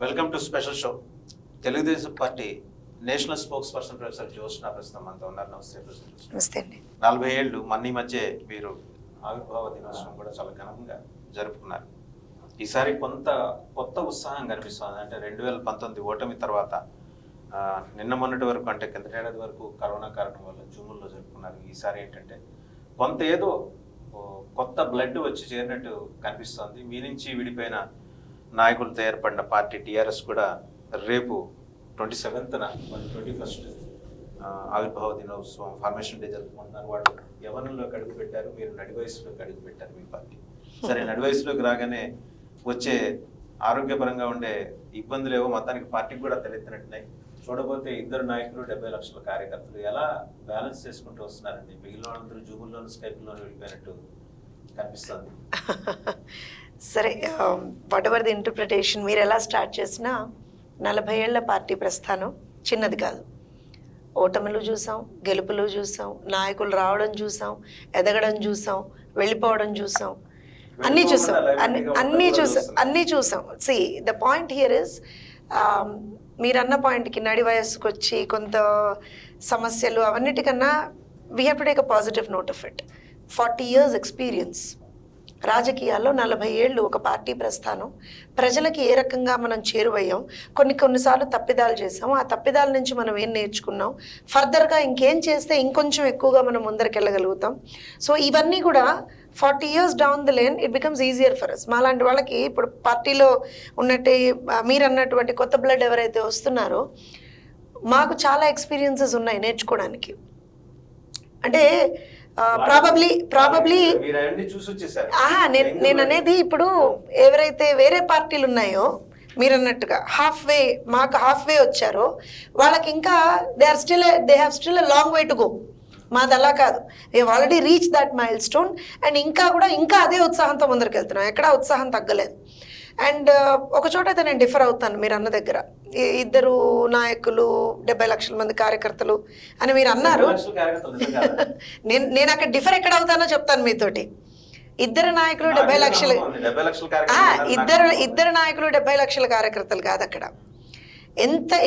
Welcome to special show. Telugu Desam party national spokes person professor Jyotsna ప్రస్తుతం మనతో ఉన్నారు. నమస్తే ప్రొఫెసర్. నమస్తే అండి. 40 ఏళ్ళు మన్ని మధ్య మీరు ఆవిర్భావ దినోత్సవం కూడా చాలా ఘనంగా జరుపుకున్నారు. ఈసారి కొత్త ఉత్సాహం కనిపిస్తుంది. అంటే 2019 ఓటమి తర్వాత నిన్న మొన్నటి వరకు, అంటే కిందటేడాది వరకు కరోనా కారణం వల్ల జూముల్లో జరుపుకున్నారు. ఈసారి ఏంటంటే కొంత ఏదో కొత్త బ్లడ్ వచ్చి చేరినట్టు కనిపిస్తోంది. మీ నుంచి విడిపోయిన నాయకులతో ఏర్పడిన పార్టీ టీఆర్ఎస్ కూడా రేపు 27న 21st ఆవిర్భావ దినోత్సవం ఫార్మేషన్ డే జరుపుకుంటున్నారు. వాళ్ళు యవనంలోకి అడుగు పెట్టారు, మీరు నడి వయసులోకి అడుగు పెట్టారు. మీ పార్టీ సరే నడి వయసులోకి రాగానే వచ్చే ఆరోగ్యపరంగా ఉండే ఇబ్బందులు ఏవో మొత్తానికి పార్టీకి కూడా తలెత్తినట్టున్నాయి. చూడబోతే ఇద్దరు నాయకులు 70 లక్షల కార్యకర్తలు ఎలా బ్యాలెన్స్ చేసుకుంటూ వస్తున్నారండి? మిగిలిన వాళ్ళందరూ జూముల్లోనూ స్కైప్లోనూ వెళ్ళిపోయినట్టు కనిపిస్తుంది. సరే, వాట్ ఎవర్ ది ఇంటర్ప్రిటేషన్, మీరు ఎలా స్టార్ట్ చేసినా 40 ఏళ్ల పార్టీ ప్రస్థానం చిన్నది కాదు. ఓటములు చూసాం, గెలుపులు చూసాం, నాయకులు రావడం చూసాం, ఎదగడం చూసాం, వెళ్ళిపోవడం చూసాం, అన్నీ చూసాం. See the point here is, మీరన్న పాయింట్కి నడి వయస్సుకు వచ్చి కొంత సమస్యలు అవన్నిటికన్నా we have to take a positive note of it. 40 years experience రాజకీయాల్లో, 40 ఏళ్ళు ఒక పార్టీ ప్రస్థానం, ప్రజలకి ఏ రకంగా మనం చేరువయ్యాం, కొన్నిసార్లు తప్పిదాలు చేసాం, ఆ తప్పిదాల నుంచి మనం ఏం నేర్చుకున్నాం, ఫర్దర్గా ఇంకేం చేస్తే ఇంకొంచెం ఎక్కువగా మనం ముందరికి వెళ్ళగలుగుతాం. సో ఇవన్నీ కూడా 40 years down the lane it becomes easier for us. మాలాంటి వాళ్ళకి ఇప్పుడు పార్టీలో ఉన్నట్టు మీరు అన్నటువంటి కొత్త బ్లడ్ ఎవరైతే వస్తున్నారో మాకు చాలా ఎక్స్పీరియన్సెస్ ఉన్నాయి నేర్చుకోవడానికి. అంటే ప్రాబబ్లీ నేను అనేది ఇప్పుడు ఎవరైతే వేరే పార్టీలు ఉన్నాయో మీరు అన్నట్టుగా మాకు హాఫ్ వే వచ్చారో వాళ్ళకి ఇంకా they have still a long way to go. మాది అలా కాదు, we already reach that mile stone and ఇంకా అదే ఉత్సాహంతో ముందరికి వెళ్తున్నాం, ఎక్కడా ఉత్సాహం తగ్గలేదు. అండ్ ఒక చోట అయితే నేను డిఫర్ అవుతాను మీరు అన్న దగ్గర. ఇద్దరు నాయకులు 70 లక్షల మంది కార్యకర్తలు అని మీరు అన్నారు. నేను అక్కడ డిఫర్ ఎక్కడ అవుతానో చెప్తాను మీతోటి. ఇద్దరు నాయకులు 70 లక్షలు, ఇద్దరు నాయకులు 70 లక్షల కార్యకర్తలు కాదు అక్కడ.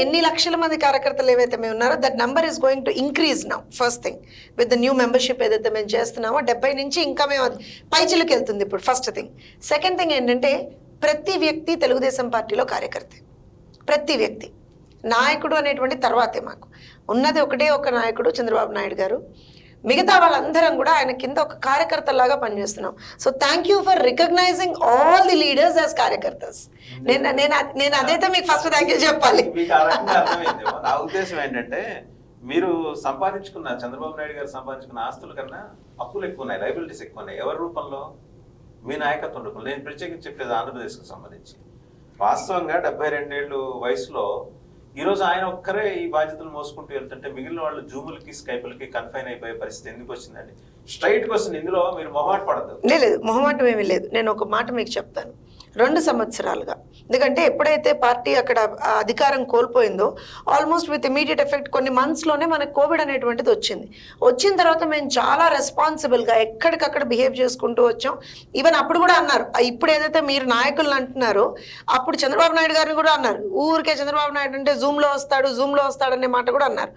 ఎన్ని లక్షల మంది కార్యకర్తలు ఏవైతే మేము ఉన్నారో that number is going to increase now. First thing with the new membership ఏదైతే మేము చేస్తున్నామో 70 నుంచి ఇంకా మేము పైచిలకు వెళ్తుంది ఇప్పుడు. First thing. సెకండ్ థింగ్ ఏంటంటే ప్రతి వ్యక్తి తెలుగుదేశం పార్టీలో కార్యకర్తే. ప్రతి వ్యక్తి నాయకుడు అనేటువంటి తర్వాతే మాకు ఉన్నది ఒకటే ఒక నాయకుడు చంద్రబాబు నాయుడు గారు. మిగతా వాళ్ళందరం కూడా ఆయన కింద ఒక కార్యకర్తలాగా పనిచేస్తున్నాం. So thank you for recognizing all the leaders as కార్యకర్తస్. నేను అదైతే మీకు ఫస్ట్ థ్యాంక్ యూ చెప్పాలి. నా ఉద్దేశం ఏంటంటే మీరు సంపాదించుకున్న చంద్రబాబు నాయుడు గారు సంపాదించుకున్న ఆస్తుల కన్నా అప్పులు ఎక్కువ ఉన్నాయి, లైబిలిటీస్ ఎక్కువ ఉన్నాయి. ఎవరి రూపంలో? మీ నాయకత్వం రూపంలో. నేను ప్రత్యేకించి చెప్పేది ఆంధ్రప్రదేశ్కి సంబంధించి. వాస్తవంగా 72 ఏళ్ళు వయసులో ఈరోజు ఆయన ఒక్కరే ఈ బాధ్యతలు మోసుకుంటూ వెళ్తుంటే మిగిలిన వాళ్ళు జూములకి స్కైపులకి కన్ఫైన్ అయిపోయే పరిస్థితి ఎందుకు వచ్చిందండి? Straight question. ఇందులో మీరు మొహమాట పడదు. లేదు, మొహమాటం ఏమీ లేదు. నేను ఒక మాట మీకు చెప్తాను. 2 సంవత్సరాలుగా, ఎందుకంటే ఎప్పుడైతే పార్టీ అక్కడ అధికారం కోల్పోయిందో ఆల్మోస్ట్ విత్ ఇమీడియట్ ఎఫెక్ట్ కొన్ని మంత్స్లోనే మనకు కోవిడ్ అనేటువంటిది వచ్చిన తర్వాత మేము చాలా రెస్పాన్సిబుల్గా ఎక్కడికక్కడ బిహేవ్ చేసుకుంటూ వచ్చాం. ఈవెన్ అప్పుడు కూడా అన్నారు, ఇప్పుడు ఏదైతే మీరు నాయకులను అంటున్నారో అప్పుడు చంద్రబాబు నాయుడు గారిని కూడా అన్నారు, ఊరికే చంద్రబాబు నాయుడు అంటే జూమ్లో వస్తాడు అనే మాట కూడా అన్నారు.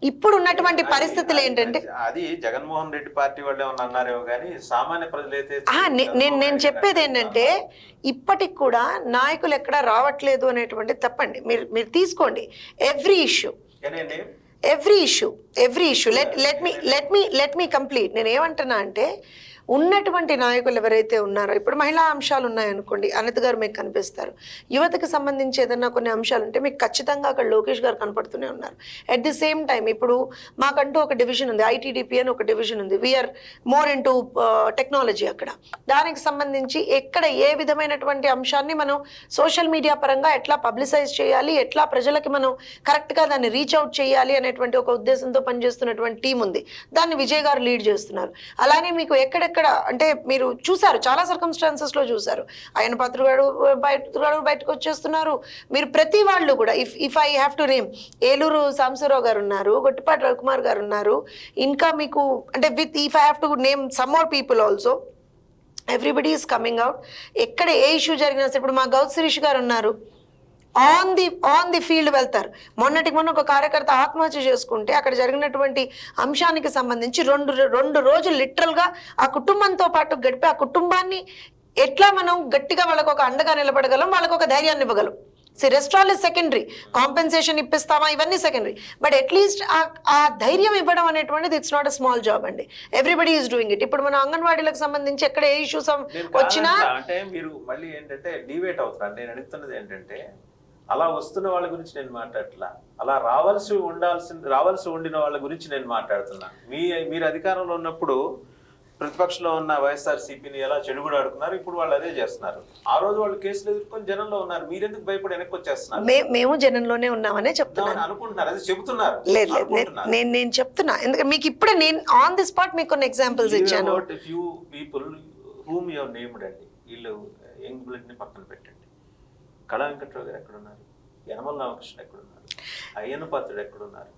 ఇప్పుడు ఉన్నటువంటి పరిస్థితులు ఏంటంటే అది జగన్మోహన్ రెడ్డి పార్టీ వాళ్ళు ఏమన్నా అన్నారేమో కానీ సామాన్య ప్రజలైతే నేను చెప్పేది ఏంటంటే ఇప్పటికి కూడా నాయకులు ఎక్కడా రావట్లేదు అనేటువంటి తప్పండి. మీరు తీసుకోండి every issue let me complete. నేను ఏమంటున్నా అంటే ఉన్నటువంటి నాయకులు ఎవరైతే ఉన్నారో, ఇప్పుడు మహిళా అంశాలు ఉన్నాయనుకోండి, అనిత గారు మీకు కనిపిస్తారు. యువతకు సంబంధించి ఏదైనా కొన్ని అంశాలు ఉంటే మీకు ఖచ్చితంగా అక్కడ లోకేష్ గారు కనపడుతూనే ఉన్నారు. అట్ ది సేమ్ టైం ఇప్పుడు మాకంటూ ఒక డివిజన్ ఉంది, ఐటీడీపీ అని ఒక డివిజన్ ఉంది. We're more into technology. అక్కడ దానికి సంబంధించి ఎక్కడ ఏ విధమైనటువంటి అంశాన్ని మనం సోషల్ మీడియా పరంగా ఎట్లా పబ్లిసైజ్ చేయాలి, ఎట్లా ప్రజలకి మనం కరెక్ట్గా దాన్ని రీచ్ అవుట్ చేయాలి అనేటువంటి ఒక ఉద్దేశంతో పనిచేస్తున్నటువంటి టీం ఉంది. దాన్ని విజయ్ గారు లీడ్ చేస్తున్నారు. అలానే మీకు ఎక్కడెక్కడ అంటే మీరు చూసారు, చాలా సర్కమ్స్టాన్సెస్ లో చూసారు, ఆయన పాత్రగాడు బయటకు వచ్చేస్తున్నారు. మీరు ప్రతి వాళ్ళు కూడా if I have to name, Eluru Sambasivarao గారు ఉన్నారు, గొట్టిపాటి రవికుమార్ గారు ఉన్నారు, ఇంకా మీకు అంటే if I have to name some more people also, everybody is coming out. ఎక్కడ ఏ ఇష్యూ జరిగినా ఇప్పుడు మా గౌత్ శిరీష్ గారు ఉన్నారు, ఆన్ ది ఫీల్డ్ వెళ్తారు. మొన్నటికి మొన్న ఒక కార్యకర్త ఆత్మహత్య చేసుకుంటే అక్కడ జరిగినటువంటి అంశానికి సంబంధించి రెండు రోజులు లిటరల్గా ఆ కుటుంబంతో పాటు గడిపి ఆ కుటుంబాన్ని ఎట్లా మనం గట్టిగా వాళ్ళకు ఒక అండగా నిలబడగలం, వాళ్ళకు ఒక ధైర్యాన్ని ఇవ్వగలం. రెస్టారెంట్ ఇస్ సెకండరీ, కాంపెన్సేషన్ ఇప్పిస్తామా ఇవన్నీ సెకండరీ, బట్ అట్లీస్ట్ ఆ ధైర్యం ఇవ్వడం అనేటువంటిది it's not a small job అండి. Everybody is doing it. ఇప్పుడు మన అంగన్వాడీలకు సంబంధించి ఎక్కడ ఏ ఇష్యూస్ వచ్చినా అంటే మీరు మళ్ళీ ఏంటంటే డివేట్ అవుతారు. నేను అడుగుతున్నది ఏంటంటే అలా వస్తున్న వాళ్ళ గురించి నేను మాట్లాడట్లా, అలా రావాల్సి ఉండిన వాళ్ళ గురించి నేను మాట్లాడుతున్నా. మీరు అధికారంలో ఉన్నప్పుడు ప్రతిపక్షంలో ఉన్న వైఎస్ఆర్సీపీని ఎలా చెడుగుడాడుకున్నారు, ఇప్పుడు వాళ్ళు అదే చేస్తున్నారు. ఆ రోజు వాళ్ళు కేసులు ఎదుర్కొని జనంలో ఉన్నారు, మీరెందుకు భయపడి వెనక్కి వచ్చేస్తున్నారు? మేము జనంలోనే ఉన్నామనే చెప్తున్నాను. అనుకుంటున్నారు, అది చెబుతున్నారు. లేదు నేను చెప్తున్నా, ఎందుకంటే మీకు ఇప్పుడే నేను ఆన్ ది స్పాట్ మీకు కొన్ని ఎగ్జాంపుల్స్ ఇచ్చాను. Few people whom your named అండి, వీళ్ళు యంగ్ బ్లడ్ ని పక్కన పెట్టండి. కళా వెంకట్రావు గారు ఎక్కడున్నారు, యనమల రామకృష్ణ ఎక్కడున్నారు, అయ్యన్న పాత్రుడు ఎక్కడున్నారు,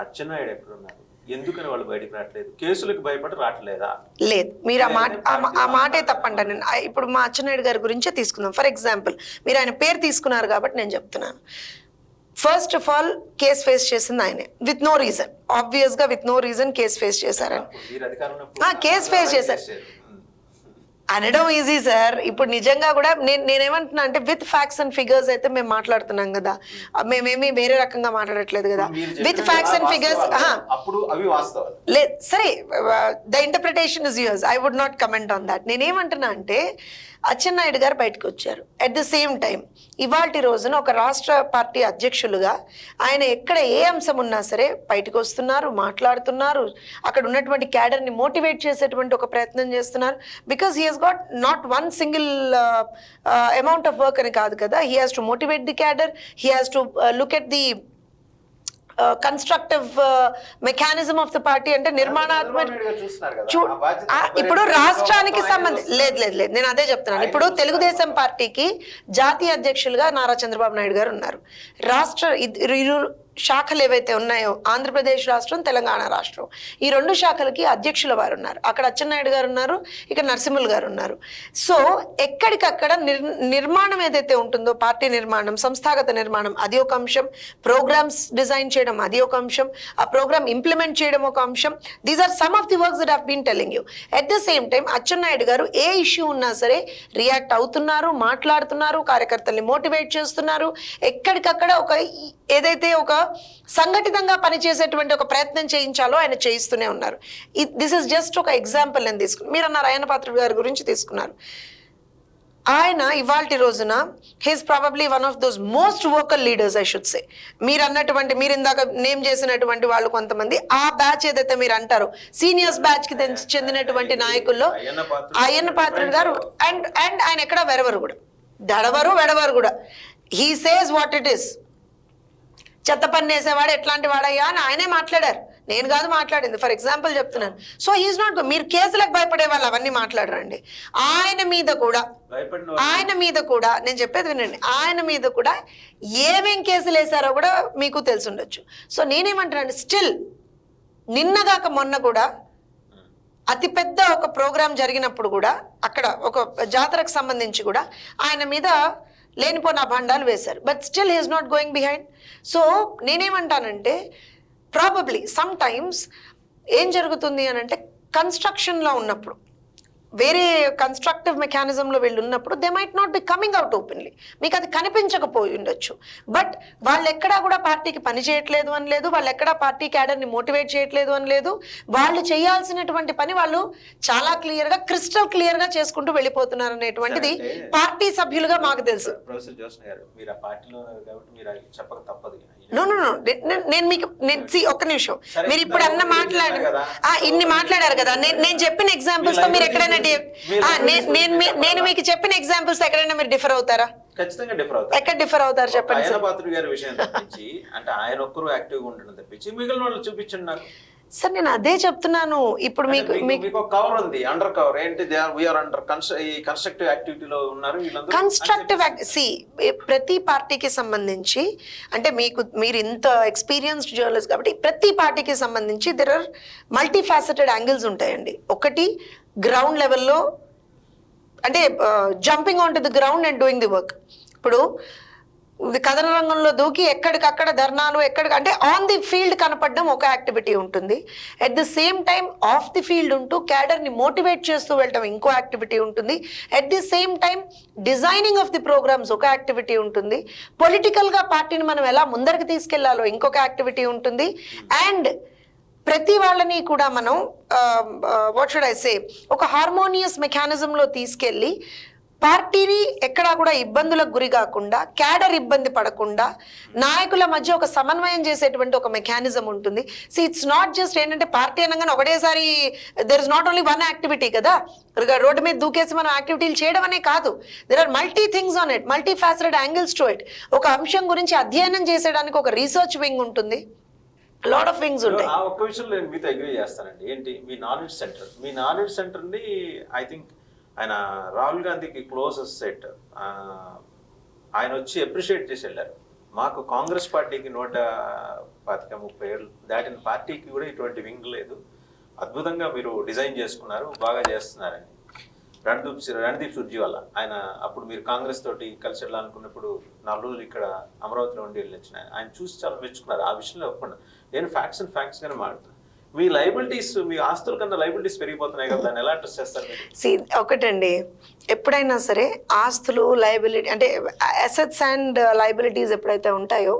అచ్చెన్నాయుడు ఎక్కడున్నారు? ఎందుకని వాళ్ళు బయటకు రావట్లేదు? కేసులకు భయపడి రావట్లేదా? లేదు, మీరు ఆ మాటే తప్పండి. నేను ఇప్పుడు మా అచ్చెన్నాయుడు గారి గురించే తీసుకుందాం. ఫర్ ఎగ్జాంపుల్ మీరు ఆయన పేరు తీసుకున్నారు కాబట్టి నేను చెప్తున్నాను. First of all case face చేసింది ఆయనే, విత్ నో రీజన్. ఆబ్వియస్ గా with no reason case face చేశారని. కేసు ఫేస్ చేశారు అనడం ఈజీ సార్. ఇప్పుడు నిజంగా కూడా నేనేమంటున్నా అంటే విత్ ఫ్యాక్ట్స్ అండ్ ఫిగర్స్ అయితే మేము మాట్లాడుతున్నాం కదా, మేమేమి వేరే రకంగా మాట్లాడట్లేదు కదా. విత్ ఫ్యాక్ట్స్ అండ్ ఫిగర్స్ లేదు సరే, the interpretation is yours, I would not comment on that. నేనేమంటున్నా అంటే అచ్చెన్నాయుడు గారు బయటకు వచ్చారు. అట్ ద సేమ్ టైం ఇవాల్టి రోజున ఒక రాష్ట్ర పార్టీ అధ్యక్షులుగా ఆయన ఎక్కడ ఏ అంశం ఉన్నా సరే బయటకు వస్తున్నారు, మాట్లాడుతున్నారు, అక్కడ ఉన్నటువంటి క్యాడర్ని మోటివేట్ చేసేటువంటి ఒక ప్రయత్నం చేస్తున్నారు. Because he has got not one single amount of work అని కాదు కదా, he has to motivate the cadre, he has to look at the constructive mechanism of the party, అంటే నిర్మాణాత్మక. ఇప్పుడు రాష్ట్రానికి సంబంధించి లేదు నేను అదే చెప్తున్నాను. ఇప్పుడు తెలుగుదేశం పార్టీకి జాతీయ అధ్యక్షులుగా నారా చంద్రబాబు నాయుడు గారు ఉన్నారు. రాష్ట్ర ఇరు శాఖలు ఏవైతే ఉన్నాయో, ఆంధ్రప్రదేశ్ రాష్ట్రం, తెలంగాణ రాష్ట్రం, ఈ రెండు శాఖలకి అధ్యక్షుల వారు ఉన్నారు. అక్కడ అచ్చెన్నాయుడు గారు ఉన్నారు, ఇక్కడ నరసింహులు గారు ఉన్నారు. సో ఎక్కడికక్కడ నిర్మాణం ఏదైతే ఉంటుందో, పార్టీ నిర్మాణం, సంస్థాగత నిర్మాణం, అది ఒక అంశం. ప్రోగ్రామ్స్ డిజైన్ చేయడం అది ఒక అంశం, ఆ ప్రోగ్రామ్ ఇంప్లిమెంట్ చేయడం ఒక అంశం. These are some of the works that have been telling you. At the same time Atchannaidu గారు ఏ ఇష్యూ ఉన్నా సరే రియాక్ట్ అవుతున్నారు, మాట్లాడుతున్నారు, కార్యకర్తల్ని మోటివేట్ చేస్తున్నారు. ఎక్కడికక్కడ ఒక ఏదైతే ఒక సంఘటితంగా పనిచేసేటువంటి ఒక ప్రయత్నం చేయించాలో ఆయన చేయిస్తూనే ఉన్నారు. దిస్ ఇస్ జస్ట్ ఒక ఎగ్జాంపుల్ నేను తీసుకున్నాను. మీరు అన్నారు అయ్యన్న పాత్రుడు గారి గురించి తీసుకున్నారు. ఆయన ఇవాల్టి రోజున he's probably one of those most vocal leaders I should say. మీరు అన్నటువంటి, మీరు ఇందాక నేమ్ చేసినటువంటి వాళ్ళు కొంతమంది, ఆ బ్యాచ్ ఏదైతే మీరు అంటారో సీనియర్స్ బ్యాచ్ కి చెందినటువంటి నాయకుల్లో అయ్యన్న పాత్రుడు గారు అండ్ ఆయన ఎక్కడ వెడవరు కూడా. He says what it is. చెత్త పని వేసేవాడు ఎట్లాంటి వాడయ్యా అని ఆయనే మాట్లాడారు, నేను కాదు మాట్లాడింది. ఫర్ ఎగ్జాంపుల్ చెప్తున్నాను. సో హీస్ నాట్, మీరు కేసులకు భయపడే వాళ్ళు అవన్నీ మాట్లాడరండి. ఆయన మీద కూడా నేను చెప్పేది వినండి, ఆయన మీద కూడా ఏమేం కేసులు వేసారో కూడా మీకు తెలిసి ఉండొచ్చు. సో నేనేమంటానండి, స్టిల్ నిన్నగాక మొన్న కూడా అతిపెద్ద ఒక ప్రోగ్రాం జరిగినప్పుడు కూడా అక్కడ ఒక జాతరకు సంబంధించి కూడా ఆయన మీద లేనిపోయిన అభాండాలు వేశారు. But still he's not going behind. So నేనేమంటానంటే ప్రాబబ్లీ సమ్ టైమ్స్ ఏం జరుగుతుంది అని అంటే, కన్స్ట్రక్షన్లో ఉన్నప్పుడు, వేరే కన్స్ట్రక్టివ్ మెకానిజంలో వీళ్ళు ఉన్నప్పుడు they might not be coming out openly, మీకు అది కనిపించకపోయి ఉండొచ్చు. బట్ వాళ్ళు ఎక్కడా కూడా పార్టీకి పని చేయట్లేదు అని లేదు, వాళ్ళు ఎక్కడా పార్టీ క్యాడర్ని మోటివేట్ చేయట్లేదు అని లేదు. వాళ్ళు చేయాల్సినటువంటి పని వాళ్ళు చాలా క్లియర్గా, క్రిస్టల్ క్లియర్గా చేసుకుంటూ వెళ్ళిపోతున్నారు అనేటువంటిది పార్టీ సభ్యులుగా మాకు తెలుసు. నో నేను మీకు ఒక్క నిమిషం, మీరు ఇప్పుడు అన్న ఇన్ని మాట్లాడారు కదా, నేను చెప్పిన ఎగ్జాంపుల్స్ తో మీరు ఎక్కడైనా నేను మీకు చెప్పిన ఎగ్జాంపుల్స్ ఎక్కడైనా మీరు డిఫర్ అవుతారా? ఖచ్చితంగా డిఫర్ అవుతారు. ఎక్కడ డిఫర్ అవుతారు చెప్పండి. అయ్యన్న పాత్రుడు గారి విషయం తప్పించి, అంటే ఆయన ఒక్కరు యాక్టివ్ గా ఉండడం తప్పించి మిగిలిన వాళ్ళు చూపించండి నాకు. సార్ నేను అదే చెప్తున్నాను. ఇప్పుడు మీకు కవర్ ఉంది, అండర్ కవర్ ఏంటి, వీఆర్ అండర్ కన్స్ట్రక్టివ్ యాక్టివిటీలో ఉన్నారు వీళ్ళందరూ. కన్స్ట్రక్టివ్ ప్రతి పార్టీకి సంబంధించి, అంటే మీరు ఇంత ఎక్స్పీరియన్స్డ్ జర్నలిస్ట్ కాబట్టి, ప్రతి పార్టీకి సంబంధించి there are multi faceted angles ఉంటాయండి. ఒకటి గ్రౌండ్ లెవెల్లో, అంటే jumping on to the ground and doing the work. ఇప్పుడు కథన రంగంలో దూకి ఎక్కడికక్కడ ధర్నాలు అంటే ఆన్ ది ఫీల్డ్ కనపడడం ఒక యాక్టివిటీ ఉంటుంది. At the same time of the field ఉంటూ క్యాడర్ని మోటివేట్ చేస్తూ వెళ్ళటం ఇంకో యాక్టివిటీ ఉంటుంది. At the same time designing of the programs ఒక యాక్టివిటీ ఉంటుంది. పొలిటికల్గా పార్టీని మనం ఎలా ముందరికి తీసుకెళ్లాలో ఇంకొక యాక్టివిటీ ఉంటుంది. అండ్ ప్రతి వాళ్ళని కూడా మనం వాట్ షుడ్ ఐ సే ఒక హార్మోనియస్ మెకానిజంలో తీసుకెళ్ళి పార్టీని ఎక్కడా కూడా ఇబ్బందులకు గురి కాకుండా, క్యాడర్ ఇబ్బంది పడకుండా నాయకుల మధ్య ఒక సమన్వయం చేసేటువంటి ఒక మెకానిజం ఉంటుంది. సో ఇట్స్ నాట్ జస్ట్ ఏంటంటే పార్టీ అనగానే ఒకటేసారి there is not only one activity కదా, రోడ్డు మీద దూకేసి మనం యాక్టివిటీలు చేయడం అనే కాదు. There are multi things on it, multi faceted angles to it. ఒక అంశం గురించి అధ్యయనం చేసేయడానికి ఒక రీసెర్చ్ వింగ్ ఉంటుంది, లాట్ ఆఫ్ వింగ్స్ ఉంటాయి. ఆ ఒక్క విషయంలో నేను మీతో అగ్రీ చేస్తానండి. ఏంటి మీ నాలెడ్జ్ సెంటర్ని ఐ థింక్ ఆయన రాహుల్ గాంధీకి క్లోజెస్ట్ సెట్, ఆయన వచ్చి అప్రిషియేట్ చేసి వెళ్ళారు. మాకు కాంగ్రెస్ పార్టీకి 125-130 ఏళ్ళు దాటిన పార్టీకి కూడా ఇటువంటి వింగ్ లేదు, అద్భుతంగా మీరు డిజైన్ చేసుకున్నారు, బాగా చేస్తున్నారని. రణదీప్ సుర్జేవాలా ఆయన అప్పుడు మీరు కాంగ్రెస్ తోటి కలిసి వెళ్ళాలనుకున్నప్పుడు 4 రోజులు ఇక్కడ అమరావతిలో ఉండి వెళ్ళొచ్చిన ఆయన చూసి చాలా మెచ్చుకున్నారు. ఆ విషయంలో ఒప్పుకున్నా. నేను ఫ్యాక్ట్స్ గానే మాట్లాడుతాను. మీ లైబిలిటీస్, మీ ఆస్తుల కన్నా లైబిలిటీస్ పెరిగిపోతున్నాయి కదా, దాన్ని ఎలా అడ్రస్ చేస్తారు మీరు? ఒకటండి, ఎప్పుడైనా సరే ఆస్తులు, లైబిలిటీ అంటే అసెట్స్ అండ్ లైబిలిటీస్ ఎప్పుడైతే ఉంటాయో,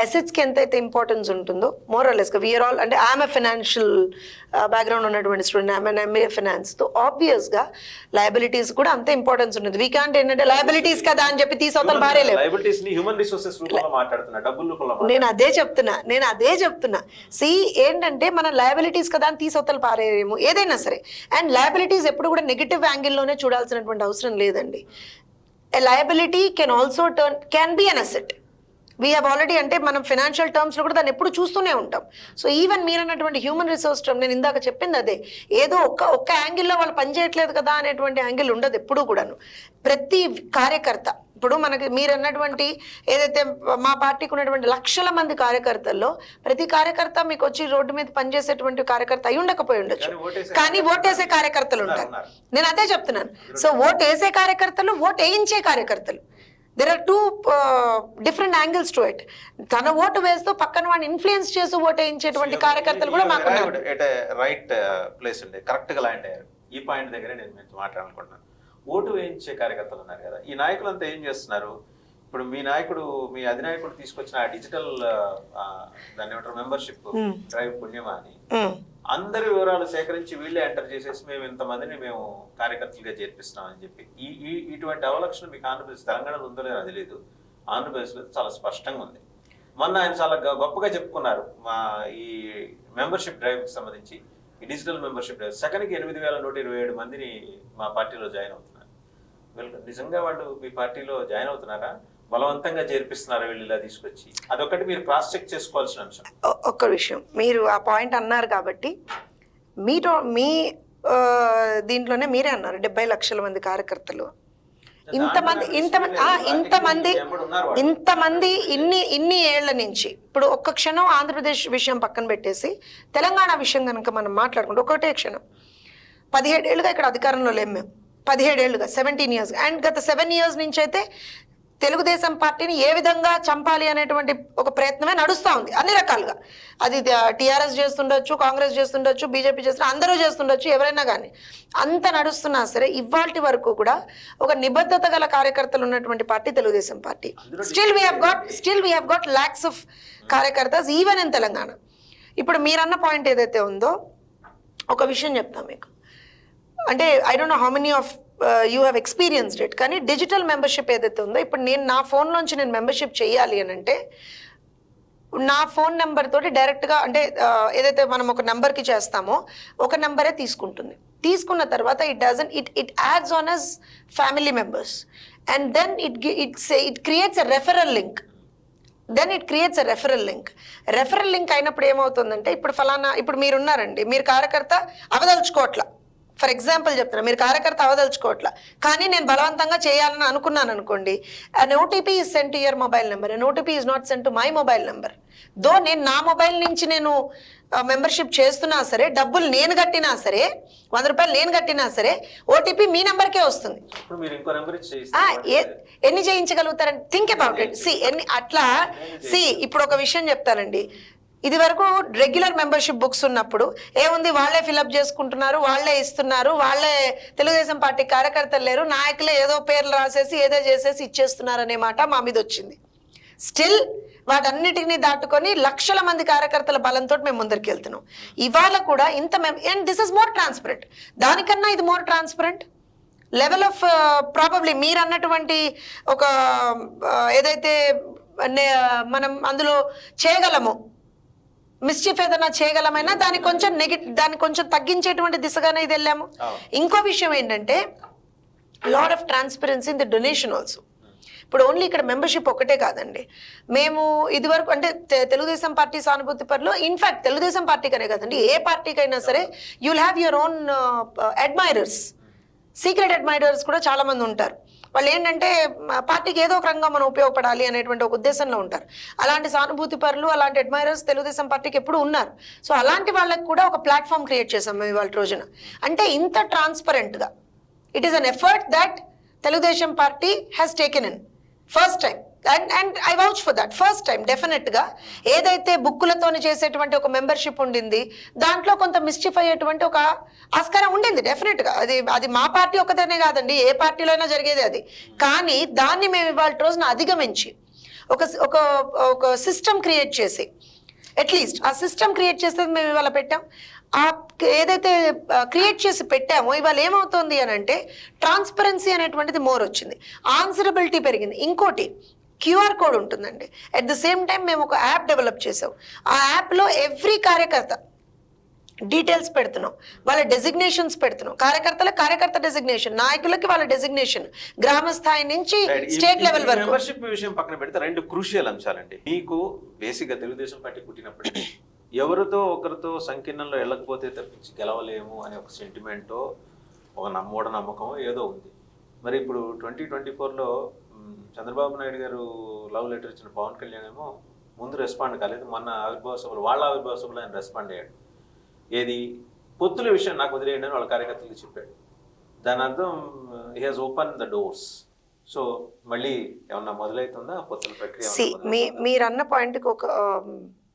అసెట్స్కి ఎంతైతే ఇంపార్టెన్స్ ఉంటుందో మోరల్లెస్గా వీఆర్ ఆల్ అంటే ఐఎమ్ ఏ ఫైనాన్షియల్ బ్యాక్గ్రౌండ్ ఉన్నటువంటి స్టూడెంట్, ఐఎమ్ ఎంఏ ఫైనాన్స్, తో ఆబ్వియస్గా లైబిలిటీస్ కూడా అంతే ఇంపార్టెన్స్ ఉంటుంది. వీ కాంట్ ఏంటంటే లైబిలిటీస్ కదా అని చెప్పి తీసవతలు భార్యలేదు. నేను అదే చెప్తున్నా సి ఏంటంటే మన లైబిలిటీస్ కదా అని తీసవతలు పారేయము ఏదైనా సరే. అండ్ లైబిలిటీస్ ఎప్పుడు కూడా నెగిటివ్ యాంగిల్లోనే చూడాల్సినటువంటి అవసరం లేదండి. A liability can be an asset. We have already అంటే మనం ఫైనాన్షియల్ టర్మ్స్లో కూడా దాన్ని ఎప్పుడు చూస్తూనే ఉంటాం. సో ఈవెన్ మీరు అన్నటువంటి హ్యూమన్ రిసోర్స్ టర్మ్, నేను ఇందాక చెప్పింది అదే, ఏదో ఒక్క యాంగిల్లో వాళ్ళు పనిచేయట్లేదు కదా అనేటువంటి యాంగిల్ ఉండదు ఎప్పుడూ కూడాను. ప్రతి కార్యకర్త, ఇప్పుడు మనకి మీరు అన్నటువంటి ఏదైతే మా పార్టీకి ఉన్నటువంటి లక్షల మంది కార్యకర్తల్లో ప్రతి కార్యకర్త మీకు వచ్చి రోడ్డు మీద పనిచేసేటువంటి కార్యకర్త అయి ఉండకపోయి ఉండొచ్చు, కానీ ఓటేసే కార్యకర్తలు ఉంటారు. నేను అదే చెప్తున్నాను. సో ఓట్ వేసే కార్యకర్తలు, ఓట్ వేయించే కార్యకర్తలు, there are 2 different angles to it. తన ఓటు వేస్తూ పక్కన వాడిని ఇన్ఫ్లుయెన్స్ చేస్తూ ఓటు వేయించేటువంటి కార్యకర్తలు కూడా మాకు రైట్ ప్లేస్ అండి, కరెక్ట్ గా ల్యాండ్ అయ్యారు. ఈ పాయింట్ దగ్గరే నేను మీతో మాట్లాడాలనుకుంటున్నాను. ఓటు వేయించే కార్యకర్తలు ఉన్నారు కదా, ఈ నాయకులంతా ఏం చేస్తున్నారు? ఇప్పుడు మీ అధినాయకుడు తీసుకొచ్చిన ఆ డిజిటల్ దాన్ని ఏమంటారు మెంబర్షిప్ డ్రైవ్ పుణ్యమా అని అందరి వివరాలు సేకరించి వీళ్ళే ఎంటర్ చేసేసి మేము ఇంతమందిని మేము కార్యకర్తలుగా చేర్పిస్తున్నాం అని చెప్పి ఇటువంటి అవలక్షణం మీకు ఆంధ్రప్రదేశ్, తెలంగాణలో ఉందో లేదో అది లేదు, ఆంధ్రప్రదేశ్లో చాలా స్పష్టంగా ఉంది. మొన్న ఆయన చాలా గొప్పగా చెప్పుకున్నారు మా ఈ మెంబర్షిప్ డ్రైవ్కి సంబంధించి. ఈ డిజిటల్ మెంబర్షిప్ డ్రైవ్ సెకండ్కి 8,127 మందిని మా పార్టీలో జాయిన్ అవుతున్నారు. వీళ్ళు నిజంగా వాళ్ళు మీ పార్టీలో జాయిన్ అవుతున్నారా, బలవంతంగా చేర్పిస్తున్నారా వీళ్ళు ఇలా తీసుకొచ్చి? అదొకటి మీరు క్రాస్ చెక్ చేసుకోవాల్సిన అంశం. ఒక్క విషయం, మీరు ఆ పాయింట్ అన్నారు కాబట్టి మీ దీంట్లోనే మీరే అన్నారు 70 లక్షల మంది కార్యకర్తలు, ఇంతమంది ఇన్ని ఏళ్ల నుంచి. ఇప్పుడు ఒక్క క్షణం ఆంధ్రప్రదేశ్ విషయం పక్కన పెట్టేసి తెలంగాణ విషయం కనుక మనం మాట్లాడుకుంటే ఒకటే క్షణం 17 ఏళ్ళుగా ఇక్కడ అధికారంలో లేము మేము, 17 ఏళ్ళుగా 17 years. అండ్ గత 7 years నుంచి అయితే తెలుగుదేశం పార్టీని ఏ విధంగా చంపాలి అనేటువంటి ఒక ప్రయత్నమే నడుస్తూ ఉంది అన్ని రకాలుగా. అది టీఆర్ఎస్ చేస్తుండొచ్చు, కాంగ్రెస్ చేస్తుండొచ్చు, బీజేపీ చేస్తుండొచ్చు, అందరూ చేస్తుండొచ్చు, ఎవరైనా కానీ అంత నడుస్తున్నా సరే ఇవాల్టి వరకు కూడా ఒక నిబద్ధత గల కార్యకర్తలు ఉన్నటువంటి party Telugu Desam party. Still we have got lots of కార్యకర్తస్ ఈవెన్ ఇన్ తెలంగాణ. ఇప్పుడు మీరన్న పాయింట్ ఏదైతే ఉందో ఒక విషయం చెప్తాం మీకు, అంటే I don't know how many of you have experienced it, కానీ డిజిటల్ మెంబర్షిప్ ఏదైతే ఉందో ఇప్పుడు నా ఫోన్లోంచి నేను మెంబర్షిప్ చేయాలి అని అంటే నా ఫోన్ నెంబర్ తోటి డైరెక్ట్గా అంటే ఏదైతే మనం ఒక నెంబర్కి చేస్తామో ఒక నెంబరే తీసుకున్న తర్వాత it adds on us family members and then it creates a referral link. Referral link అయినప్పుడు ఏమవుతుందంటే ఇప్పుడు ఫలానా, ఇప్పుడు మీరున్నారండి, మీరు కార్యకర్త అవదలుచుకోవట్లా, ఫర్ ఎగ్జాంపుల్ చెప్తున్నా, మీరు కార్యకర్త అవదలుచుకోవట్లా, కానీ నేను బలవంతంగా చేయాలని అనుకున్నాను అనుకోండి, an OTP is sent to your mobile number, an OTP is not sent to my mobile number. దో నేను నా మొబైల్ నుంచి నేను మెంబర్షిప్ చేస్తున్నా సరే, డబ్బులు నేను కట్టినా సరే, 100 రూపాయలు నేను కట్టినా సరే, ఓటీపీ మీ నెంబర్కే వస్తుంది. ఇప్పుడు మీరు ఇంకో నెంబర్ ఎన్ని చేయించగలుగుతారండి? Think about it. ఇప్పుడు ఒక విషయం చెప్తానండి. ఇది వరకు రెగ్యులర్ మెంబర్షిప్ బుక్స్ ఉన్నప్పుడు ఏముంది, వాళ్ళే ఫిల్అప్ చేసుకుంటున్నారు, వాళ్ళే ఇస్తున్నారు, వాళ్ళే తెలుగుదేశం పార్టీ కార్యకర్తలు లేరు, నాయకులే ఏదో పేర్లు రాసేసి ఏదో చేసేసి ఇచ్చేస్తున్నారు అనే మాట మా మీద వచ్చింది. స్టిల్ వాటన్నిటిని దాటుకొని లక్షల మంది కార్యకర్తల బలంతో మేము ముందరికి వెళ్తున్నాం. ఇవాళ కూడా ఇంత and this is more transparent. దానికన్నా ఇది more transparent level of probably మీరు అన్నటువంటి ఒక ఏదైతే మనం అందులో చేయగలము, మిస్చీఫ్ ఏదైనా చేయగలమైనా దాన్ని కొంచెం తగ్గించేటువంటి దిశగానే ఇది వెళ్ళాము. ఇంకో విషయం ఏంటంటే lot of transparency in the donation also. ఇప్పుడు ఓన్లీ ఇక్కడ మెంబర్షిప్ ఒకటే కాదండి, మేము ఇది వరకు అంటే తెలుగుదేశం పార్టీ సానుభూతి పరులు, ఇన్ఫాక్ట్ తెలుగుదేశం పార్టీకనే కాదండి, ఏ పార్టీకైనా సరే you will have your own admirers, secret admirers కూడా చాలా మంది ఉంటారు. వాళ్ళు ఏంటంటే పార్టీకి ఏదో ఒక రంగం మనం ఉపయోగపడాలి అనేటువంటి ఒక ఉద్దేశంలో ఉంటారు. అలాంటి సానుభూతి పరులు, అలాంటి అడ్మైరర్స్ తెలుగుదేశం పార్టీకి ఎప్పుడు ఉన్నారు. సో అలాంటి వాళ్ళకి కూడా ఒక ప్లాట్ఫామ్ క్రియేట్ చేసాం మేము ఇవాళ రోజున. అంటే ఇంత ట్రాన్స్పరెంట్గా it is an effort that Telugu Desam party has taken in first time. And I vouch for that. First time డెఫినెట్గా ఏదైతే బుక్కులతోని చేసేటువంటి ఒక మెంబర్షిప్ ఉండింది, దాంట్లో కొంత మిస్చిఫ్ అయ్యేటువంటి ఒక ఆస్కారం ఉండింది డెఫినెట్గా. అది మా పార్టీ ఒకటనే కాదండి, ఏ పార్టీలో అయినా జరిగేది అది. కానీ దాన్ని మేము ఇవాళ రోజున అధిగమించి ఒక సిస్టమ్ క్రియేట్ చేసి, అట్లీస్ట్ ఆ సిస్టమ్ క్రియేట్ చేసేది మేము ఇవాళ పెట్టాం. ఆ ఏదైతే క్రియేట్ చేసి పెట్టామో ఇవాళ ఏమవుతుంది అని అంటే ట్రాన్స్పరెన్సీ అనేటువంటిది మోర్ వచ్చింది, ఆన్సరబిలిటీ పెరిగింది. ఇంకోటి QR కోడ్ ఉంటుందండి. అట్ ద సేమ్ టైం మేము ఒక యాప్ డెవలప్ చేసాం. ఆ యాప్లో ఎవ్రీ కార్యకర్త డీటెయిల్స్ పెడుతున్నాం, వాళ్ళ డెసిగ్నేషన్స్ పెడుతున్నాం. కార్యకర్త డెసిగ్నేషన్, నాయకులకి వాళ్ళ డెసిగ్నేషన్, గ్రామ స్థాయి నుంచి స్టేట్ లెవెల్ వరకు. మెంబర్షిప్ విషయం పక్కన పెడితే రెండు క్రూషియల్ అంశాలండి. మీకు బేసిక్గా తెలుగుదేశం పార్టీ పుట్టినప్పుడు ఎవరితో ఒకరితో సంకీర్ణంలో వెళ్ళకపోతే తప్పించి గెలవలేము అనే ఒక సెంటిమెంటో ఒక నమ్మకం ఏదో ఉంది. మరి ఇప్పుడు 2024లో చంద్రబాబు నాయుడు గారు లవ్ లెటర్ ఇచ్చిన పవన్ కళ్యాణ్ ఏమో ముందు రెస్పాండ్ కాలేదు. మొన్న వాళ్ళ ఆవిర్భావ సభలో ఆయన రెస్పాండ్ అయ్యాడు. ఏది పొత్తుల విషయం నాకు వదిలేయండి అని వాళ్ళ కార్యకర్తలకు చెప్పాడు. దాని అర్థం he has open the doors. So మళ్ళీ ఏమన్నా మొదలవుతుందా పొత్తుల ప్రక్రియ? మీరు అన్న పాయింట్కి ఒక